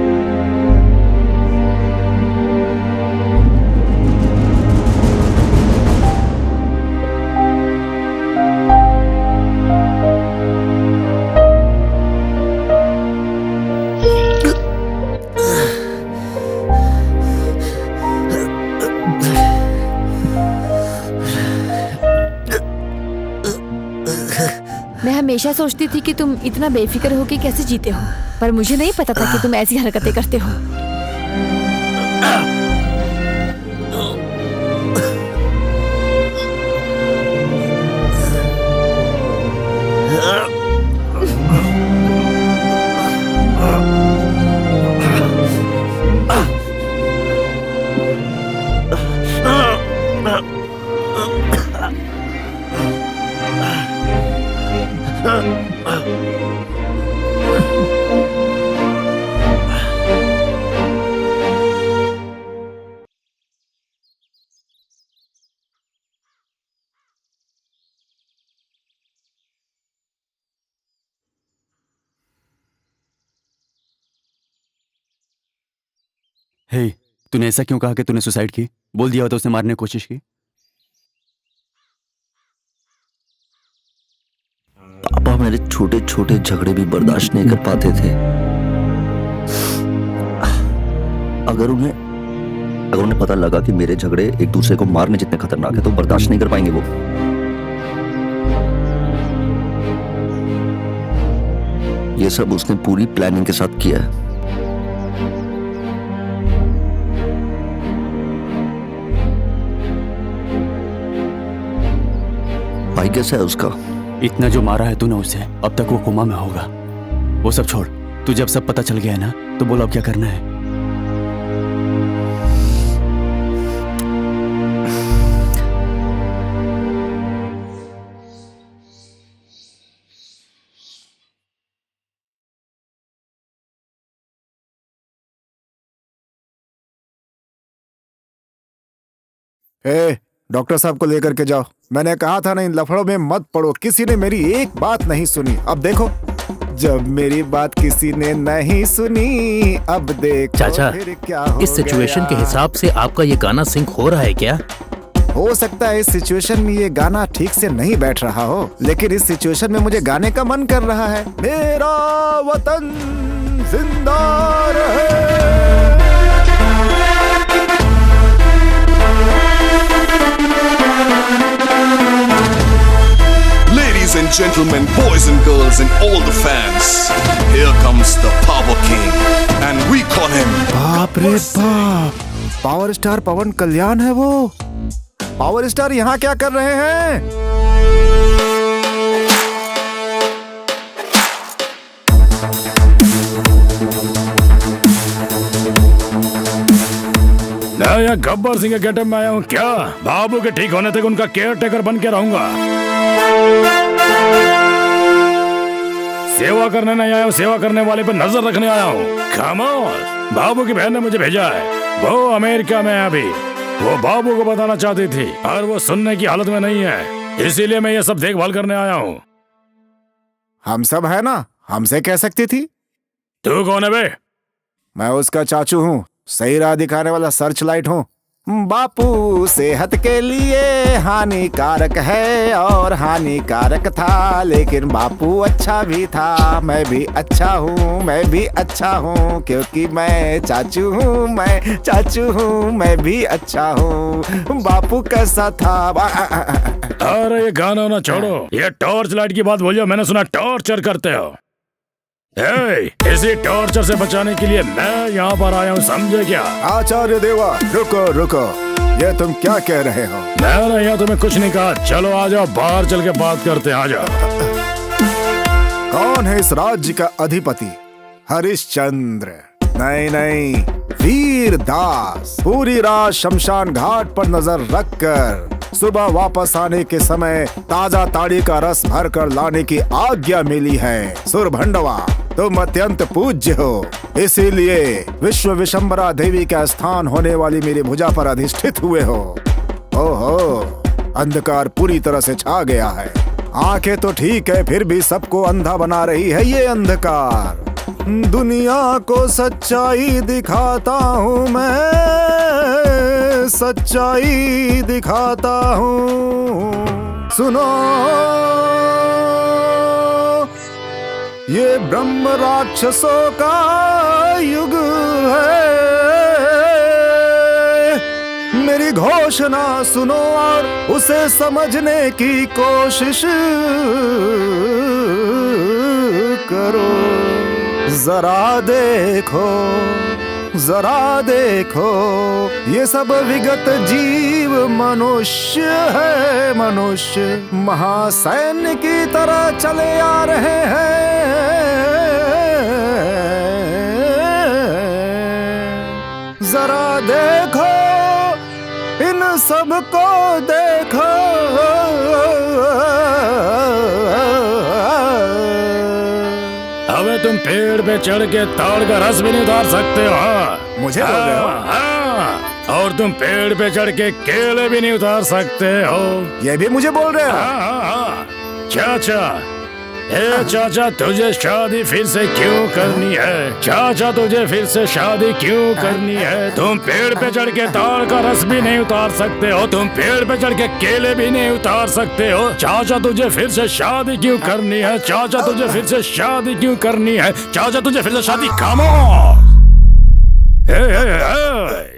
मैं हमेशा सोचती थी कि तुम इतना बेफिक्र होके कैसे जीते हो, पर मुझे नहीं पता था कि तुम ऐसी हरकतें करते हो। हे, तूने ऐसा क्यों कहा कि तूने सुसाइड की? बोल दिया होता उसने मारने की कोशिश की। पापा मेरे छोटे छोटे झगड़े भी बर्दाश्त नहीं कर पाते थे। अगर उन्हें पता लगा कि मेरे झगड़े एक दूसरे को मारने जितने खतरनाक है तो बर्दाश्त नहीं कर पाएंगे वो। ये सब उसने पूरी प्लानिंग के साथ किया है। भाई कैसा है उसका? इतना जो मारा है तूने उसे, अब तक वो कोमा में होगा। वो सब छोड़, तू जब सब पता चल गया है ना, तो बोलो अब क्या करना है? डॉक्टर साहब को लेकर के जाओ। मैंने कहा था ना इन लफड़ों में मत पड़ो। किसी ने मेरी एक बात नहीं सुनी। अब देखो, जब मेरी बात किसी ने नहीं सुनी, अब देखो चाचा, फिर क्या हो इस सिचुएशन के हिसाब से आपका ये गाना सिंक हो रहा है क्या? हो सकता है इस सिचुएशन में ये गाना ठीक से नहीं बैठ रहा हो, लेकिन इस सिचुएशन में मुझे गाने का मन कर रहा है। मेरा वतन जिंदा रहे। Ladies and gentlemen, boys and girls and all the fans, here comes the Power King and we call him बाप रे बाप, पावर स्टार पवन कल्याण है वो। पावर स्टार यहाँ क्या कर रहे हैं? मैं यहाँ गब्बर सिंह के गेटअप में आया हूँ क्या? बाबू के ठीक होने तक उनका केयर टेकर बन के रहूंगा। सेवा करने नहीं आया हूँ, सेवा करने वाले पर नजर रखने आया हूँ। कम ऑन, बाबू की बहन ने मुझे भेजा है। वो अमेरिका में है अभी। वो बाबू को बताना चाहती थी और वो सुनने की हालत में नहीं है, इसीलिए मैं ये सब देखभाल करने आया हूँ। हम सब है ना, हमसे कह सकती थी। तू कौन है बे? मैं उसका चाचू हूँ, सही राह दिखाने वाला सर्च लाइट हूँ। बापू सेहत के लिए हानिकारक है और हानिकारक था, लेकिन बापू अच्छा भी था। मैं भी अच्छा हूँ, मैं भी अच्छा हूँ, क्योंकि मैं चाचू हूँ, मैं चाचू हूँ, मैं भी अच्छा हूँ। बापू कैसा था? अरे ये गाना ना छोड़ो, ये टॉर्च लाइट की बात बोलियो। मैंने सुना टॉर्चर करते हो। इसी टॉर्चर से बचाने के लिए मैं यहाँ पर आया हूँ, समझे क्या? आचार्य देवा, रुको रुको, ये तुम क्या कह रहे हो? मैंने यहाँ तुम्हें कुछ नहीं कहा। चलो आ जाओ, बाहर चल के बात करते हैं। आ जाओ। कौन है इस राज्य का अधिपति? हरिश्चंद्र? नहीं नहीं, वीर दास। पूरी रात शमशान घाट पर नजर रखकर सुबह वापस आने के समय ताजा ताड़ी का रस भर कर लाने की आज्ञा मिली है। सुरभंडवा, तुम अत्यंत पूज्य हो, इसीलिए विश्व विशंबरा देवी का स्थान होने वाली मेरी भुजा पर अधिष्ठित हुए हो। ओहो, अंधकार पूरी तरह से छा गया है। आंखें तो ठीक है, फिर भी सबको अंधा बना रही है ये अंधकार। दुनिया को सच्चाई दिखाता हूँ मैं, सच्चाई दिखाता हूँ। सुनो, ये ब्रह्म राक्षसों का युग है। मेरी घोषणा सुनो और उसे समझने की कोशिश करो। जरा देखो, जरा देखो, ये सब विगत जीव मनुष्य है। मनुष्य महासैन्य की तरह चले आ रहे हैं। जरा देखो, इन सबको देखो। अबे तुम पेड़ पे चढ़ के ताड़ का रस भी नहीं उतार सकते हो। मुझे बोल रहे हो? हाँ, और तुम पेड़ पे चढ़ के केले भी नहीं उतार सकते हो। ये भी मुझे बोल रहे हो? हाँ। चाचा, ए चाचा, तुझे शादी फिर से क्यों करनी है? चाचा, तुझे फिर से शादी क्यों करनी है? तुम पेड़ पे चढ़ के ताड़ का रस भी नहीं उतार सकते हो। तुम पेड़ पे चढ़ के केले भी नहीं उतार सकते हो। चाचा, तुझे फिर से शादी क्यों करनी है? चाचा, तुझे फिर से शादी क्यों करनी है? चाचा, तुझे फिर से शादी। Come on! हे।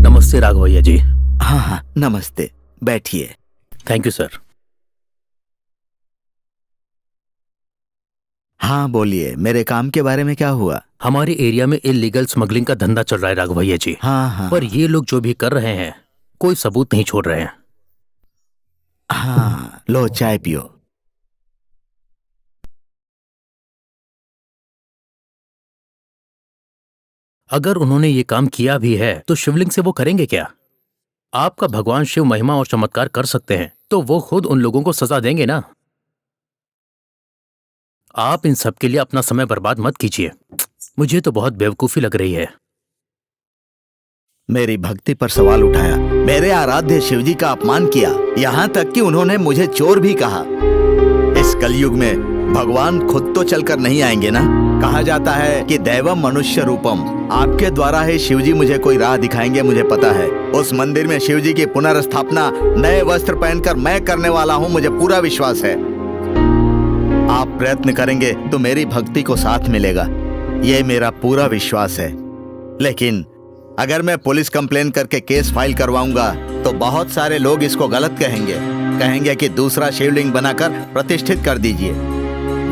नमस्ते राघव भैया जी। हाँ हाँ, नमस्ते, बैठिए। Thank you sir. हाँ बोलिए, मेरे काम के बारे में क्या हुआ? हमारे एरिया में इलीगल स्मगलिंग का धंधा चल रहा है राघव भैया जी। हाँ हाँ। पर ये लोग जो भी कर रहे हैं कोई सबूत नहीं छोड़ रहे हैं। हाँ, लो चाय पियो। अगर उन्होंने ये काम किया भी है तो शिवलिंग से वो करेंगे क्या? आपका भगवान शिव महिमा और चमत्कार कर सकते हैं तो वो खुद उन लोगों को सजा देंगे ना। आप इन सब के लिए अपना समय बर्बाद मत कीजिए। मुझे तो बहुत बेवकूफी लग रही है। मेरी भक्ति पर सवाल उठाया, मेरे आराध्य शिवजी का अपमान किया, यहाँ तक कि उन्होंने मुझे चोर भी कहा। इस कलयुग में भगवान खुद तो चलकर नहीं आएंगे ना। कहा जाता है कि दैवम मनुष्य रूपम। आपके द्वारा ही शिवजी मुझे कोई राह दिखाएंगे, मुझे पता है। उस मंदिर में शिवजी की पुनर्स्थापना नए वस्त्र पहनकर मैं करने वाला हूँ, मुझे पूरा विश्वास है। आप प्रयत्न करेंगे तो मेरी भक्ति को साथ मिलेगा, ये मेरा पूरा विश्वास है। लेकिन अगर मैं पुलिस कंप्लेन करके केस फाइल करवाऊंगा तो बहुत सारे लोग इसको गलत कहेंगे कि दूसरा शिवलिंग बनाकर प्रतिष्ठित कर दीजिए।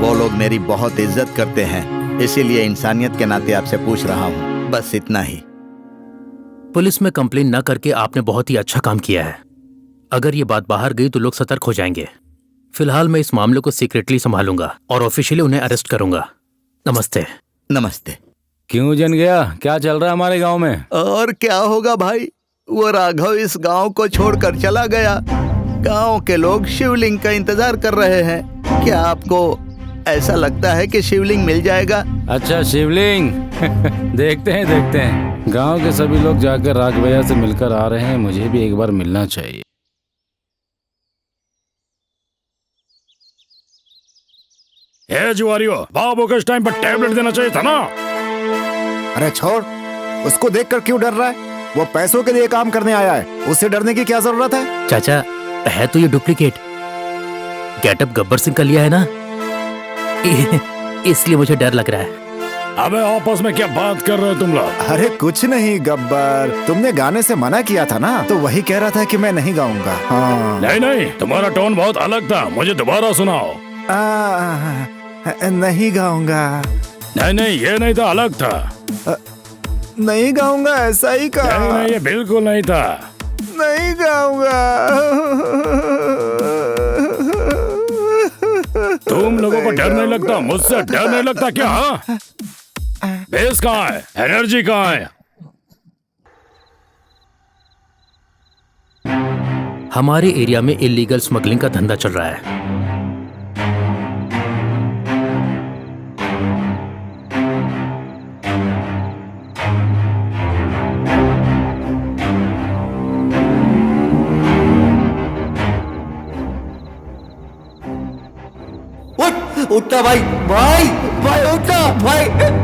वो लोग मेरी बहुत इज्जत करते हैं, इसीलिए इंसानियत के नाते आपसे पूछ रहा हूँ, बस इतना ही। पुलिस में कंप्लेन न करके आपने बहुत ही अच्छा काम किया है। अगर ये बात बाहर गई तो लोग सतर्क हो जाएंगे। फिलहाल मैं इस मामले को सीक्रेटली संभालूंगा और ऑफिशियली उन्हें अरेस्ट करूंगा। नमस्ते। नमस्ते। क्यों जन गया? क्या चल रहा है हमारे गांव में? और क्या होगा भाई, वो राघव इस गांव को छोड़कर चला गया। गांव के लोग शिवलिंग का इंतजार कर रहे हैं। क्या आपको ऐसा लगता है कि शिवलिंग मिल जाएगा? अच्छा, शिवलिंग देखते हैं। गांव के सभी लोग जाकर राघव भैया से मिलकर आ रहे हैं, मुझे भी एक बार मिलना चाहिए। हे जुआरियो, बाबू को इस टाइम पर टैबलेट देना चाहिए था ना। अरे छोड़, उसको देखकर क्यों डर रहा है? वो पैसों के लिए काम करने आया है, उससे डरने की क्या जरूरत है? चाचा, है तो ये डुप्लीकेट। गेटअप गब्बर सिंह का लिया है ना, इसलिए मुझे डर लग रहा है। अबे आपस में क्या बात कर रहे हो तुम लोग? अरे कुछ नहीं गब्बर, तुमने गाने से मना किया था ना, तो वही कह रहा था कि मैं नहीं गाऊंगा। हाँ। नहीं, तुम्हारा टोन बहुत अलग था, मुझे दोबारा सुनाओ। नहीं गाऊंगा। नहीं, ये नहीं था, अलग था। नहीं गाऊंगा, ऐसा ही कहा। नहीं, ये बिल्कुल नहीं था। नहीं जाऊंगा। तुम लोगों को डर नहीं लगता? मुझसे डर नहीं लगता क्या? हाँ? बेस कहाँ है? एनर्जी कहाँ है? हमारे एरिया में इलीगल स्मगलिंग का धंधा चल रहा है। उठना भाई, भाई भाई उठना भाई।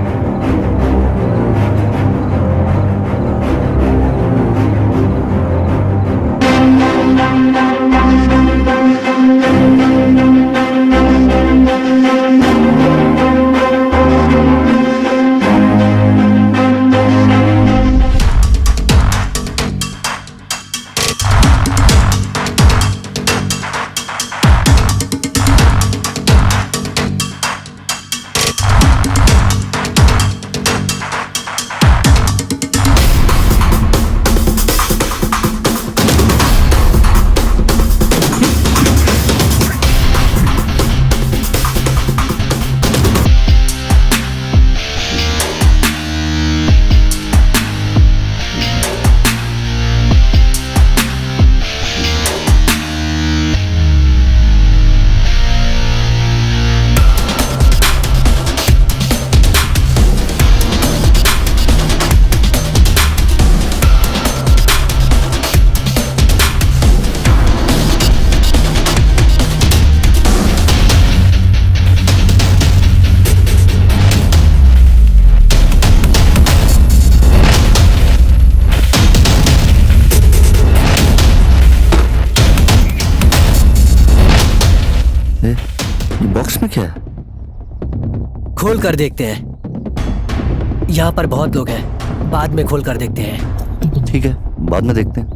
बॉक्स में क्या है? खोल कर देखते हैं। यहाँ पर बहुत लोग हैं, बाद में खोल कर देखते हैं। ठीक है, बाद में देखते हैं।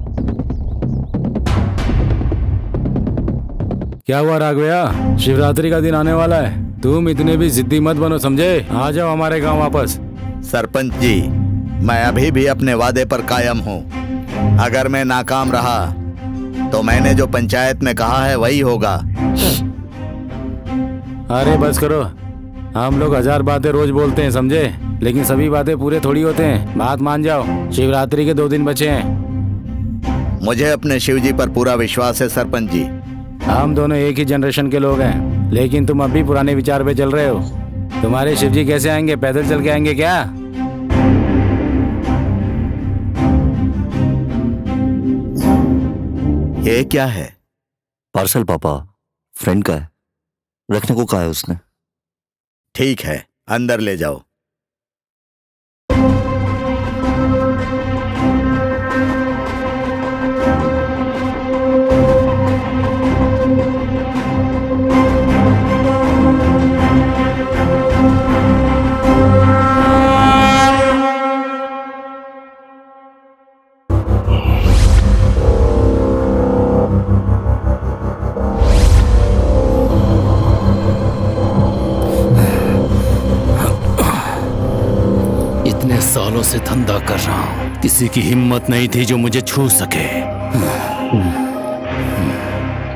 क्या हुआ राघवैया? शिवरात्रि का दिन आने वाला है, तुम इतने भी जिद्दी मत बनो, समझे? आ जाओ हमारे गांव वापस। सरपंच जी, मैं अभी भी अपने वादे पर कायम हूँ। अगर मैं नाकाम रहा तो मैंने जो पंचायत में कहा है वही होगा। अरे बस करो, हम लोग 1000 बातें रोज बोलते हैं, समझे? लेकिन सभी बातें पूरे थोड़ी होते हैं। बात मान जाओ, शिवरात्रि के 2 दिन बचे हैं। मुझे अपने शिव जी पर पूरा विश्वास है सरपंच जी। हम दोनों एक ही जनरेशन के लोग हैं, लेकिन तुम अभी पुराने विचार पे चल रहे हो। तुम्हारे शिव जी कैसे आएंगे? पैदल चल के आएंगे क्या? ये क्या है? पार्सल पापा, फ्रेंड का है, रखने को कहा है उसने। ठीक है, अंदर ले जाओ। सालों से धंधा कर रहा हूं, किसी की हिम्मत नहीं थी जो मुझे छू सके।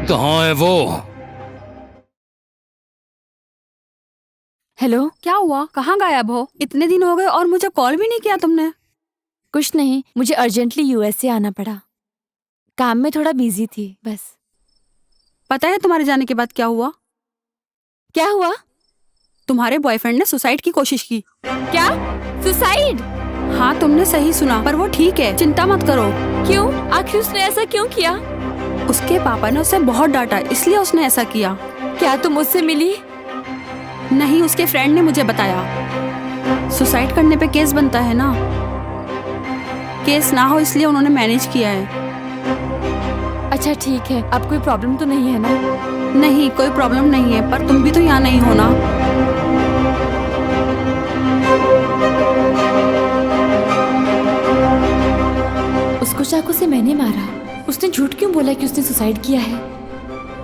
कहाँ है वो? हेलो, क्या हुआ? कहाँ गायब हो? इतने दिन हो गए और मुझे कॉल भी नहीं किया तुमने। कुछ नहीं, मुझे अर्जेंटली यूएस से आना पड़ा। काम में थोड़ा बिजी थी बस। पता है तुम्हारे जाने के बाद क्या हुआ? क्या हुआ? तुम्हारे बॉयफ्रेंड ने सुसाइड की कोशिश की। क्या? सुसाइड? हाँ, तुमने सही सुना, पर वो ठीक है, चिंता मत करो। क्यों? आखिर उसने ऐसा क्यों किया? उसके पापा ने उसे बहुत डांटा, इसलिए उसने ऐसा किया। क्या तुम उससे मिली? नहीं, उसके फ्रेंड ने मुझे बताया। सुसाइड करने पे केस बनता है ना, केस ना हो इसलिए उन्होंने मैनेज किया है। अच्छा ठीक है, अब कोई प्रॉब्लम तो नहीं है ना? नहीं, कोई प्रॉब्लम नहीं है, पर तुम भी तो यहाँ नहीं हो ना। उसको चाकू से मैंने मारा। उसने झूठ क्यों बोला कि उसने सुसाइड किया है?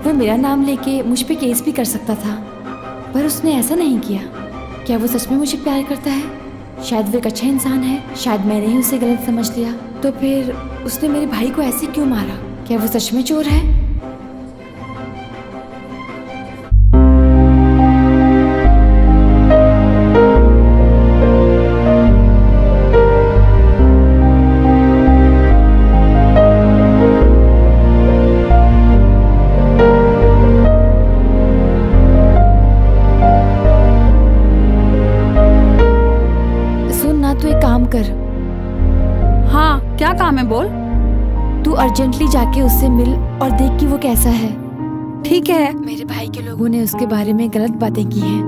वो मेरा नाम लेके मुझ पे केस भी कर सकता था, पर उसने ऐसा नहीं किया। क्या वो सच में मुझे प्यार करता है? शायद वो एक अच्छा इंसान है, शायद मैंने ही उसे गलत समझ लिया। तो फिर उसने मेरे भाई को ऐसे क्यों मारा? क्या वो सच में चोर है? हाँ, क्या काम है बोल। तू अर्जेंटली जाके उससे मिल और देख कि वो कैसा है। ठीक है। मेरे भाई के लोगों ने उसके बारे में गलत बातें की हैं।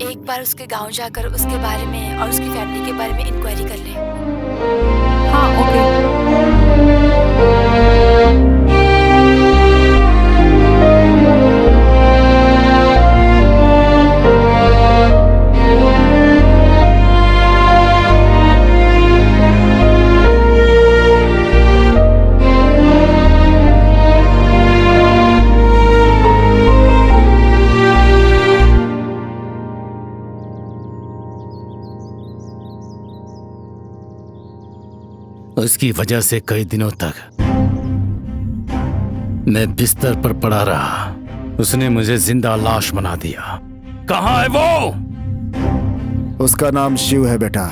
एक बार उसके गांव जाकर उसके बारे में और उसकी फैमिली के बारे में इंक्वायरी कर ले। हाँ, ओके। उसकी वजह से कई दिनों तक मैं बिस्तर पर पड़ा रहा। उसने मुझे जिंदा लाश बना दिया। कहाँ है वो? उसका नाम शिव है बेटा।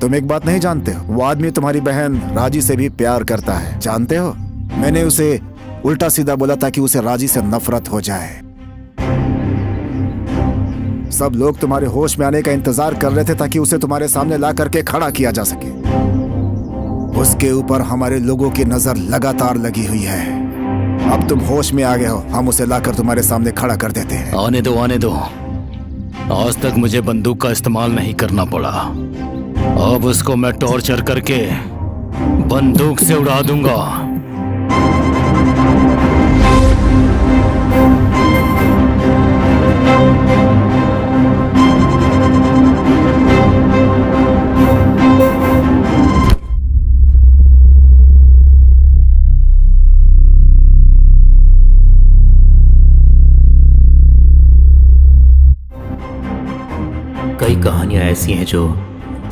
तुम एक बात नहीं जानते हो, वो आदमी तुम्हारी बहन राजी से भी प्यार करता है, जानते हो? मैंने उसे उल्टा सीधा बोला ताकि उसे राजी से नफरत हो जाए। सब लोग तुम्हारे होश में आने का इंतजार कर रहे थे ताकि उसे तुम्हारे सामने ला करके खड़ा किया जा सके। उसके ऊपर हमारे लोगों की नजर लगातार लगी हुई है। अब तुम होश में आ गए हो, हम उसे लाकर तुम्हारे सामने खड़ा कर देते हैं। आने दो, आने दो। आज तक मुझे बंदूक का इस्तेमाल नहीं करना पड़ा। अब उसको मैं टॉर्चर करके बंदूक से उड़ा दूंगा। कई कहानियां ऐसी हैं जो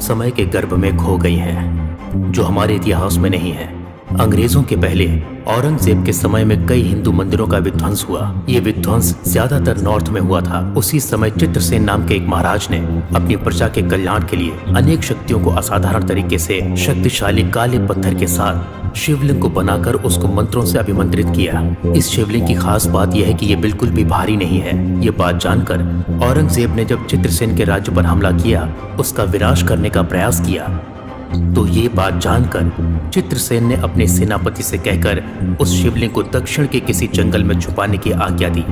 समय के गर्भ में खो गई हैं, जो हमारे इतिहास में नहीं है। अंग्रेजों के पहले औरंगजेब के समय में कई हिंदू मंदिरों का विध्वंस हुआ। ये विध्वंस ज्यादातर नॉर्थ में हुआ था। उसी समय चित्रसेन नाम के एक महाराज ने अपनी प्रजा के कल्याण के लिए अनेक शक्तियों को असाधारण तरीके से शक्तिशाली काले पत्थर के साथ शिवलिंग को बनाकर उसको मंत्रों से अभिमंत्रित किया। इस शिवलिंग की खास बात यह है कि यह बिल्कुल भी भारी नहीं है। ये बात जानकर औरंगजेब ने जब चित्रसेन के राज्य पर हमला किया, उसका विनाश करने का प्रयास किया, तो ये बात जानकर चित्रसेन ने अपने सेनापति से कहकर उस शिवलिंग को दक्षिण के किसी जंगल में छुपाने की आज्ञा दी।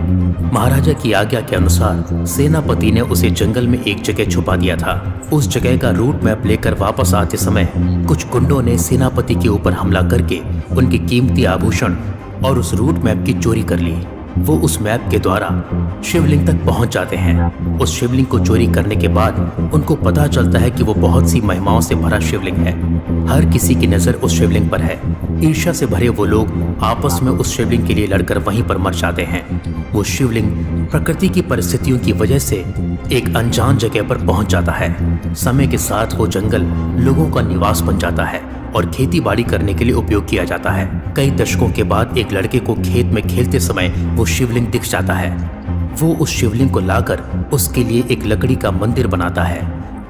महाराजा की आज्ञा के अनुसार सेनापति ने उसे जंगल में एक जगह छुपा दिया था। उस जगह का रूट मैप लेकर वापस आते समय कुछ गुंडों ने सेनापति के ऊपर हमला करके उनके कीमती आभूषण और उस रूट मैप की चोरी कर ली। वो उस मैप के द्वारा शिवलिंग तक पहुंच जाते हैं। उस शिवलिंग को चोरी करने के बाद उनको पता चलता है कि वो बहुत सी महिमाओं से भरा शिवलिंग है। हर किसी की नजर उस शिवलिंग पर है। ईर्ष्या से भरे वो लोग आपस में उस शिवलिंग के लिए लड़कर वहीं पर मर जाते हैं। वो शिवलिंग प्रकृति की परिस्थितियों की वजह से एक अनजान जगह पर पहुंच जाता है। समय के साथ वो जंगल लोगों का निवास बन जाता है और खेती बाड़ी करने के लिए उपयोग किया जाता है। कई दशकों के बाद एक लड़के को खेत में खेलते समय वो शिवलिंग दिख जाता है। वो उस शिवलिंग को लाकर उसके लिए एक लकड़ी का मंदिर बनाता है।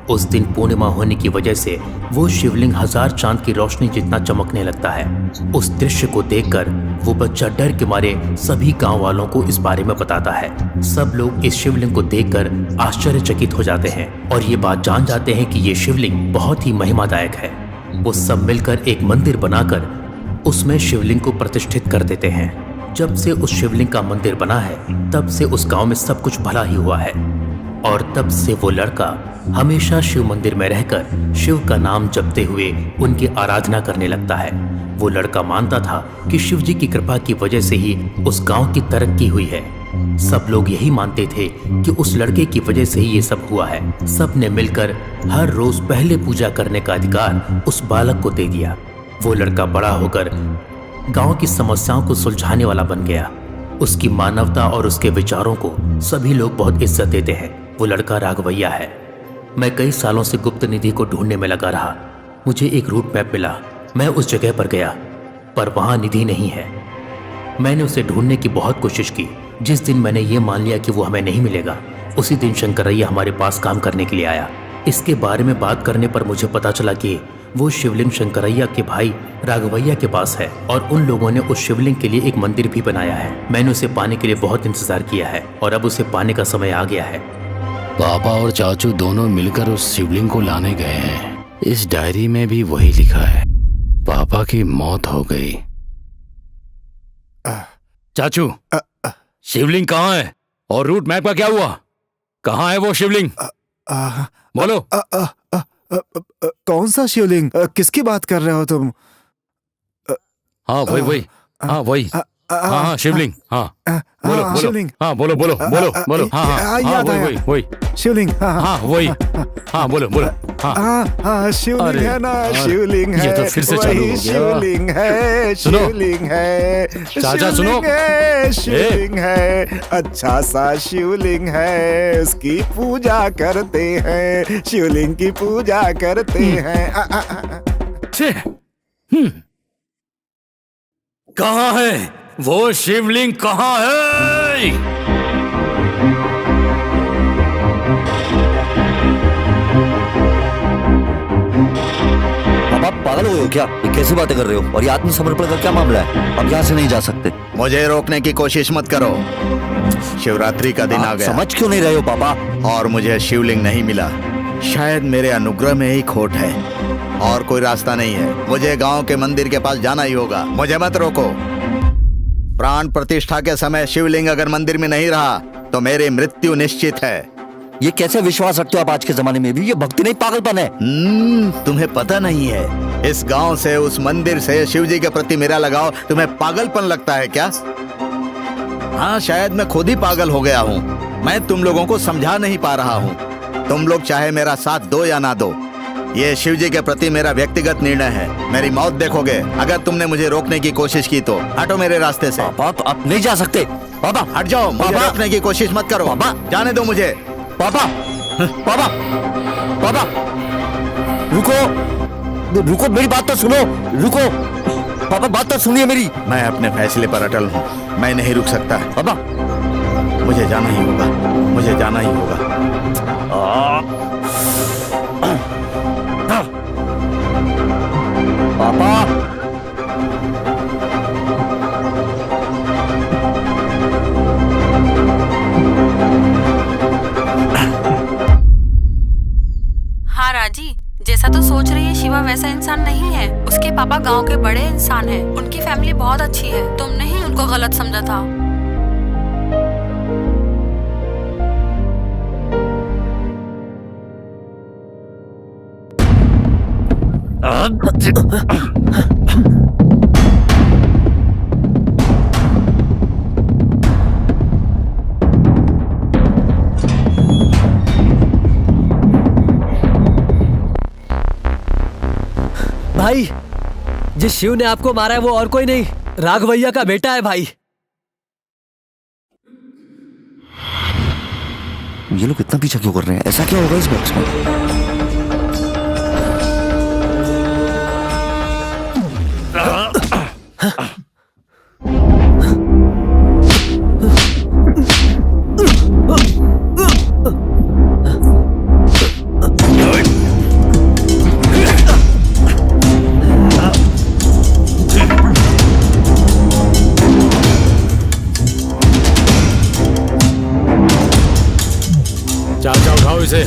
उस दिन पूर्णिमा होने की वजह से वो शिवलिंग 1000 चांद की रोशनी जितना चमकने लगता है। उस दृश्य को देखकर वो बच्चा डर के मारे सभी गांव वालों को इस बारे में बताता है। सब लोग इस शिवलिंग को देखकर आश्चर्यचकित हो जाते हैं और ये बात जान जाते हैं कि ये शिवलिंग बहुत ही महिमादायक है। वो सब मिलकर एक मंदिर बनाकर उसमें शिवलिंग को प्रतिष्ठित कर देते हैं। जब से उस शिवलिंग का मंदिर बना है, तब से उस गांव में सब कुछ भला ही हुआ है और तब से वो लड़का हमेशा शिव मंदिर में रहकर शिव का नाम जपते हुए उनकी आराधना करने लगता है। वो लड़का मानता था कि शिव जी की कृपा की वजह से ही उस गांव की तरक्की हुई है। सब लोग यही मानते थे कि उस लड़के की वजह से ही ये सब हुआ है। सब ने मिलकर हर रोज पहले पूजा करने का अधिकार उस बालक को दे दिया। वो लड़का बड़ा होकर गांव की समस्याओं को सुलझाने वाला बन गया। उसकी मानवता और उसके विचारों को सभी लोग बहुत इज्जत देते हैं। वो लड़का राघवैया है। मैं कई सालों से गुप्त निधि को ढूंढने में लगा रहा। मुझे एक रूट मैप मिला। मैं उस जगह पर गया, पर वहां निधि नहीं है। मैंने उसे ढूंढने की बहुत कोशिश की। जिस दिन मैंने ये मान लिया कि वो हमें नहीं मिलेगा, उसी दिन शंकरैया हमारे पास काम करने के लिए आया। इसके बारे में बात करने पर मुझे पता चला कि वो शिवलिंग शंकरैया के भाई राघवैया के पास है और उन लोगों ने उस शिवलिंग के लिए एक मंदिर भी बनाया है। मैंने उसे पाने के लिए बहुत इंतजार किया है और अब उसे पाने का समय आ गया है। पापा और चाचू दोनों मिलकर उस शिवलिंग को लाने गए हैं। इस डायरी में भी वही लिखा है, पापा की मौत हो गई। चाचू, शिवलिंग कहाँ है और रूट मैप का क्या हुआ? कहाँ है वो शिवलिंग? बोलो। कौन सा शिवलिंग? किसकी बात कर रहे हो तुम? हाँ वही। हाँ वही। हाँ शिवलिंग। हाँ बोलो बोलो। शिवलिंग। हाँ बोलो बोलो बोलो बोलो। हाँ हाँ याद आया। वही शिवलिंग। हाँ वही। हाँ बोलो बोलो। हाँ शिवलिंग है ना, शिवलिंग है। ये तो फिर से चालू हो गया। शिवलिंग है, सुनो। शिवलिंग है। चाचा सुनो। शिवलिंग है, शिवलिंग है। अच्छा सा शिवलिंग है, उसकी पूजा करते हैं, शिवलिंग की पूजा करते हैं। छे। कहाँ है वो शिवलिंग? कहाँ है? अब आप पागल हो गए हो क्या? ये कैसी बातें कर रहे हो? और ये आत्मसमर्पण का क्या मामला है? अब यहाँ से नहीं जा सकते। मुझे रोकने की कोशिश मत करो। शिवरात्रि का दिन आ आप गया। समझ क्यों नहीं रहे हो पापा? और मुझे शिवलिंग नहीं मिला। शायद मेरे अनुग्रह में ही खोट है और कोई रास्ता नहीं है। मुझे गांव के मंदिर के पास जाना ही होगा। मुझे मत रोको। प्राण प्रतिष्ठा के समय शिवलिंग अगर मंदिर में नहीं रहा तो मेरी मृत्यु निश्चित है। ये कैसे विश्वास रखते हो आप आज के जमाने में भी? ये भक्ति नहीं, पागलपन है। तुम्हें पता नहीं है, इस गांव से, उस मंदिर से शिव जी के प्रति मेरा लगाव तुम्हें पागलपन लगता है क्या? हाँ, शायद मैं खुद ही पागल हो गया हूँ। मैं तुम लोगों को समझा नहीं पा रहा हूँ। तुम लोग चाहे मेरा साथ दो या ना दो, ये शिव जी के प्रति मेरा व्यक्तिगत निर्णय है। मेरी मौत देखोगे अगर तुमने मुझे रोकने की कोशिश की तो। हटो मेरे रास्ते से। पापा आप नहीं जा सकते। पापा हट जाओ। मुझे पापा। रोकने की कोशिश मत करो। पापा। जाने दो मुझे। पापा पापा पापा रुको, मेरी बात तो सुनो। रुको पापा, बात तो सुनिए मेरी। मैं अपने फैसले पर अटल हूँ। मैं नहीं रुक सकता। पापा मुझे जाना ही होगा। मुझे जाना ही होगा। पापा हाँ राजी, जैसा तो सोच रही है शिवा वैसा इंसान नहीं है। उसके पापा गांव के बड़े इंसान हैं। उनकी फैमिली बहुत अच्छी है। तुमने ही उनको गलत समझा था। भाई, जिस शिव ने आपको मारा है वो और कोई नहीं, राघवैया का बेटा है भाई। ये लोग इतना पीछा क्यों कर रहे हैं? ऐसा क्या होगा इस बॉक्स में? चाचा उठाओ इसे।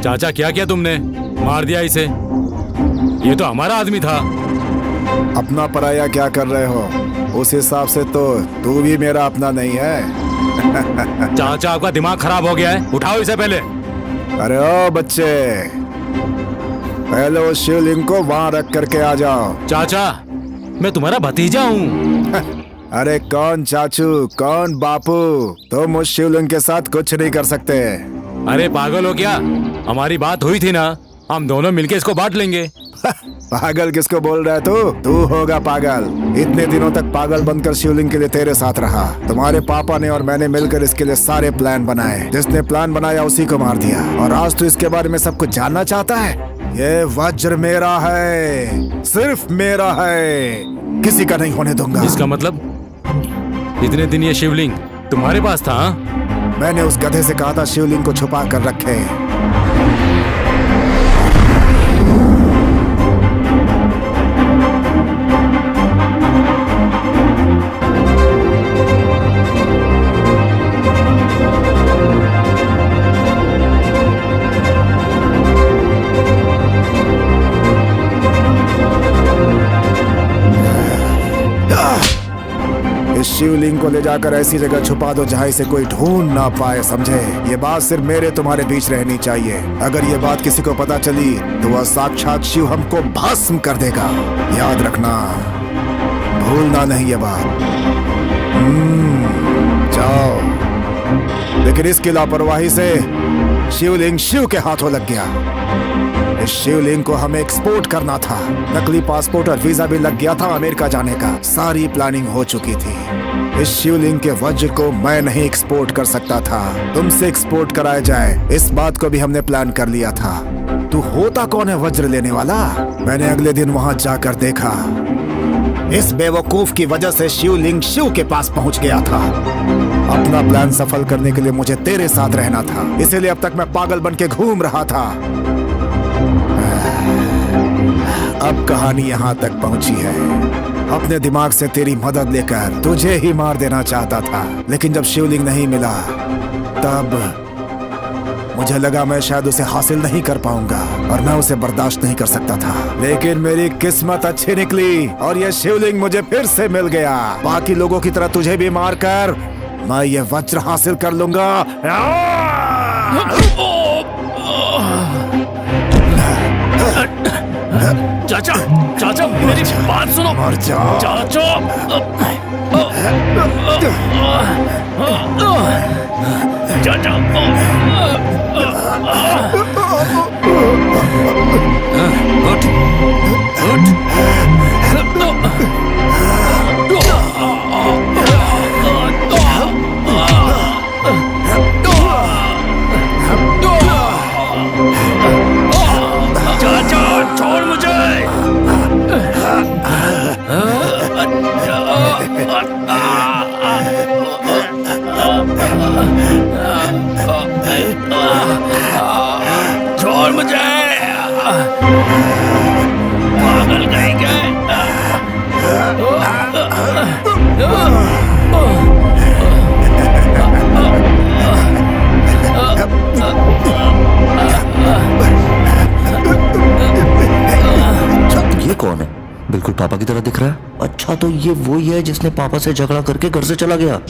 चाचा क्या किया तुमने? मार दिया इसे। ये तो हमारा आदमी था। अपना पराया क्या कर रहे हो? उस हिसाब से तो तू भी मेरा अपना नहीं है। चाचा आपका दिमाग खराब हो गया है, उठाओ इसे पहले। अरे ओ बच्चे, पहले उस शिवलिंग को वहां रख करके आ जाओ। चाचा मैं तुम्हारा भतीजा हूँ। अरे कौन चाचू, कौन बापू? तुम उस शिवलिंग के साथ कुछ नहीं कर सकते। अरे पागल हो क्या? हमारी बात हुई थी ना, हम दोनों मिलके इसको बांट लेंगे। पागल किसको बोल रहा है तू? तू होगा पागल। इतने दिनों तक पागल बनकर शिवलिंग के लिए तेरे साथ रहा। तुम्हारे पापा ने और मैंने मिलकर इसके लिए सारे प्लान बनाए। जिसने प्लान बनाया उसी को मार दिया, और आज तू इसके बारे में सब कुछ जानना चाहता है? ये वज्र मेरा है, सिर्फ मेरा है, किसी का नहीं होने दूंगा। इसका मतलब इतने दिन ये शिवलिंग तुम्हारे पास था? हाँ? मैंने उस गधे से कहा था शिवलिंग को छुपा कर रखे। इस शिवलिंग को ले जाकर ऐसी जगह छुपा दो जहाँ इसे कोई ढूंढ ना पाए, समझे? ये बात सिर्फ मेरे तुम्हारे बीच रहनी चाहिए। अगर ये बात किसी को पता चली तो वह साक्षात शिव हमको भस्म कर देगा। याद रखना, भूलना नहीं ये बात। जाओ। लेकिन इसकी लापरवाही से शिवलिंग शिव के हाथों लग गया। इस शिवलिंग को हमें एक्सपोर्ट करना था। नकली पासपोर्ट और वीजा भी लग गया था अमेरिका जाने का। सारी प्लानिंग हो चुकी थी। इस शिवलिंग के वज्र को मैं नहीं एक्सपोर्ट कर सकता था, तुमसे एक्सपोर्ट कराया जाए, इस बात को भी हमने प्लान कर लिया था। तू होता कौन है वज्र लेने वाला? मैंने अगले दिन वहां जाकर देखा। इस बेवकूफ की वजह से शिवलिंग शिव के पास पहुंच गया था। अपना प्लान सफल करने के लिए मुझे तेरे साथ रहना था, इसीलिए अब तक मैं पागल बन के घूम रहा था। अब कहानी यहाँ तक पहुँची है। अपने दिमाग से तेरी मदद लेकर तुझे ही मार देना चाहता था, लेकिन जब शिवलिंग नहीं मिला तब मुझे लगा मैं शायद उसे हासिल नहीं कर पाऊंगा और मैं उसे बर्दाश्त नहीं कर सकता था। लेकिन मेरी किस्मत अच्छी निकली और यह शिवलिंग मुझे फिर से मिल गया। बाकी लोगों की तरह तुझे भी मारकर मैं ये वज्र हासिल कर लूंगा। चाचा, चाचा मेरी बात सुनो। मर जा। चाचा, चाचा, उठ, उठ। चाचा छोड़ मुझे। छोड़ मुझे, पागल कहीं गए। ये कौन है? बिल्कुल पापा की तरह दिख रहा है। अच्छा, तो ये वो ही है जिसने पापा से झगड़ा करके घर से चला गया।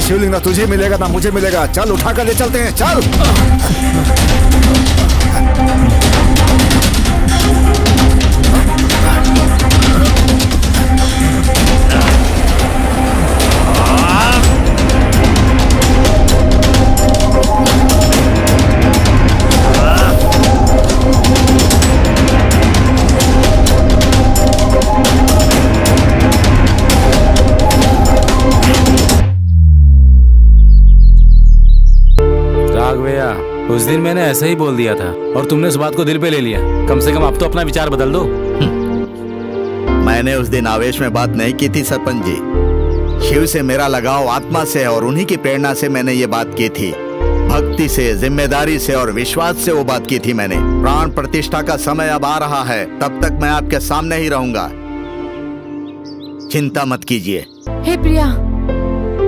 शिवलिंग ना तुझे मिलेगा ना मुझे मिलेगा। चल उठाकर ले चलते हैं, चल। उस दिन मैंने ऐसे ही बोल दिया था और तुमने उस बात को दिल पे ले लिया। कम से कम अब तो अपना विचार बदल दो। मैंने उस दिन आवेश में बात नहीं की थी सरपंच जी। शिव से मेरा लगाव आत्मा से है और उन्हीं की प्रेरणा से मैंने ये बात की थी। भक्ति से, जिम्मेदारी से और विश्वास से वो बात की थी मैंने। प्राण प्रतिष्ठा का समय अब आ रहा है, तब तक मैं आपके सामने ही रहूंगा। चिंता मत कीजिए। हे प्रिया,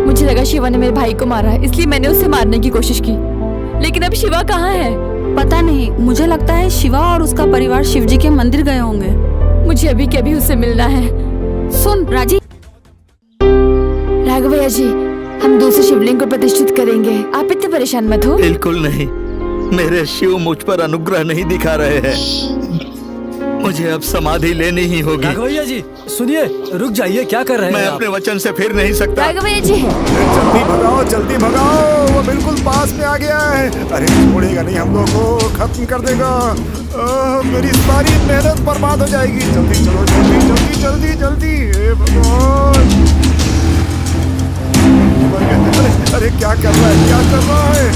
मुझे लगा शिवा ने मेरे भाई को मारा है, इसलिए मैंने उसे मारने की कोशिश की। लेकिन अब शिवा कहाँ है? पता नहीं, मुझे लगता है शिवा और उसका परिवार शिवजी के मंदिर गए होंगे। मुझे अभी के अभी उससे मिलना है। सुन राजी। राघवैया जी, हम दूसरे शिवलिंग को प्रतिष्ठित करेंगे, आप इतने परेशान मत हो। बिल्कुल नहीं, मेरे शिव मुझ पर अनुग्रह नहीं दिखा रहे हैं। मुझे अब समाधि लेनी ही होगी। राघवैया जी सुनिए, रुक जाइए, क्या कर रहे हैं मैं आप? अपने वचन से फिर नहीं सकता। राघवैया जी, जल्दी भगाओ, जल्दी भगाओ, वो बिल्कुल पास में आ गया है। अरे छोड़ेगा नहीं, हम लोग को खत्म कर देगा। मेरी सारी मेहनत बर्बाद हो जाएगी। जल्दी चलो, जल्दी जल्दी जल्दी जल्दी। हे भगवान, अरे क्या कर रहा है, क्या कर रहा है?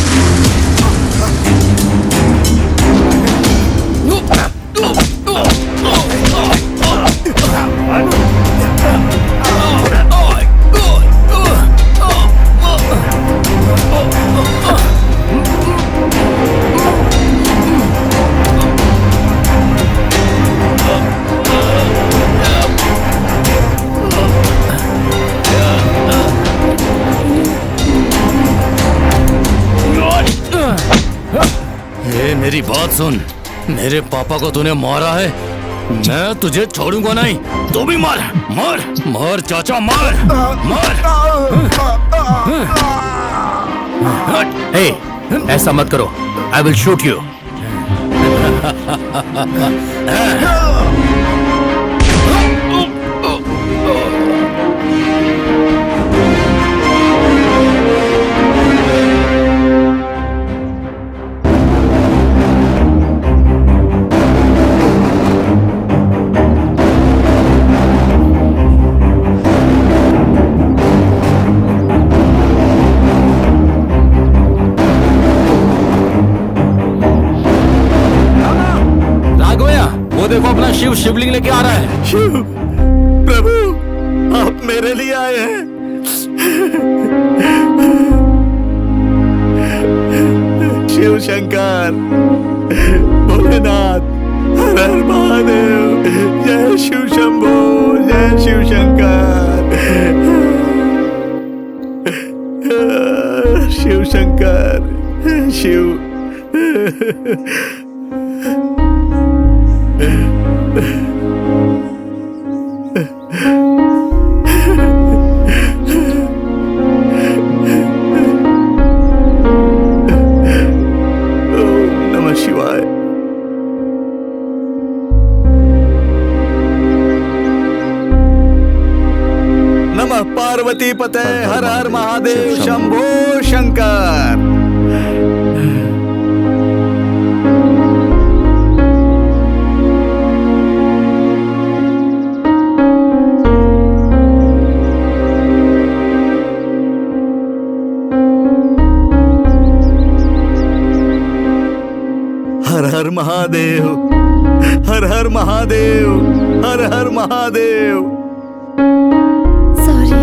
मेरी बात सुन, मेरे पापा को तूने मारा है, मैं तुझे छोड़ूंगा नहीं। तू भी मार, मार, मार चाचा, मार, मार। हे, ऐसा मत करो, आई विल शूट यू। देखो अपना शिव शिवलिंग लेके आ रहा है। शिव प्रभु, आप मेरे लिए आए हैं। शिव शंकर, भोलेनाथ, हर हर महादेव, जय शिव शंभो, जय शिव शंकर, शिव शंकर, शिव। पार्वती पते, हर हर महादेव, शंभो शंकर। हर हर महादेव, हर हर महादेव, हर हर महादेव। सॉरी।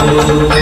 Hey!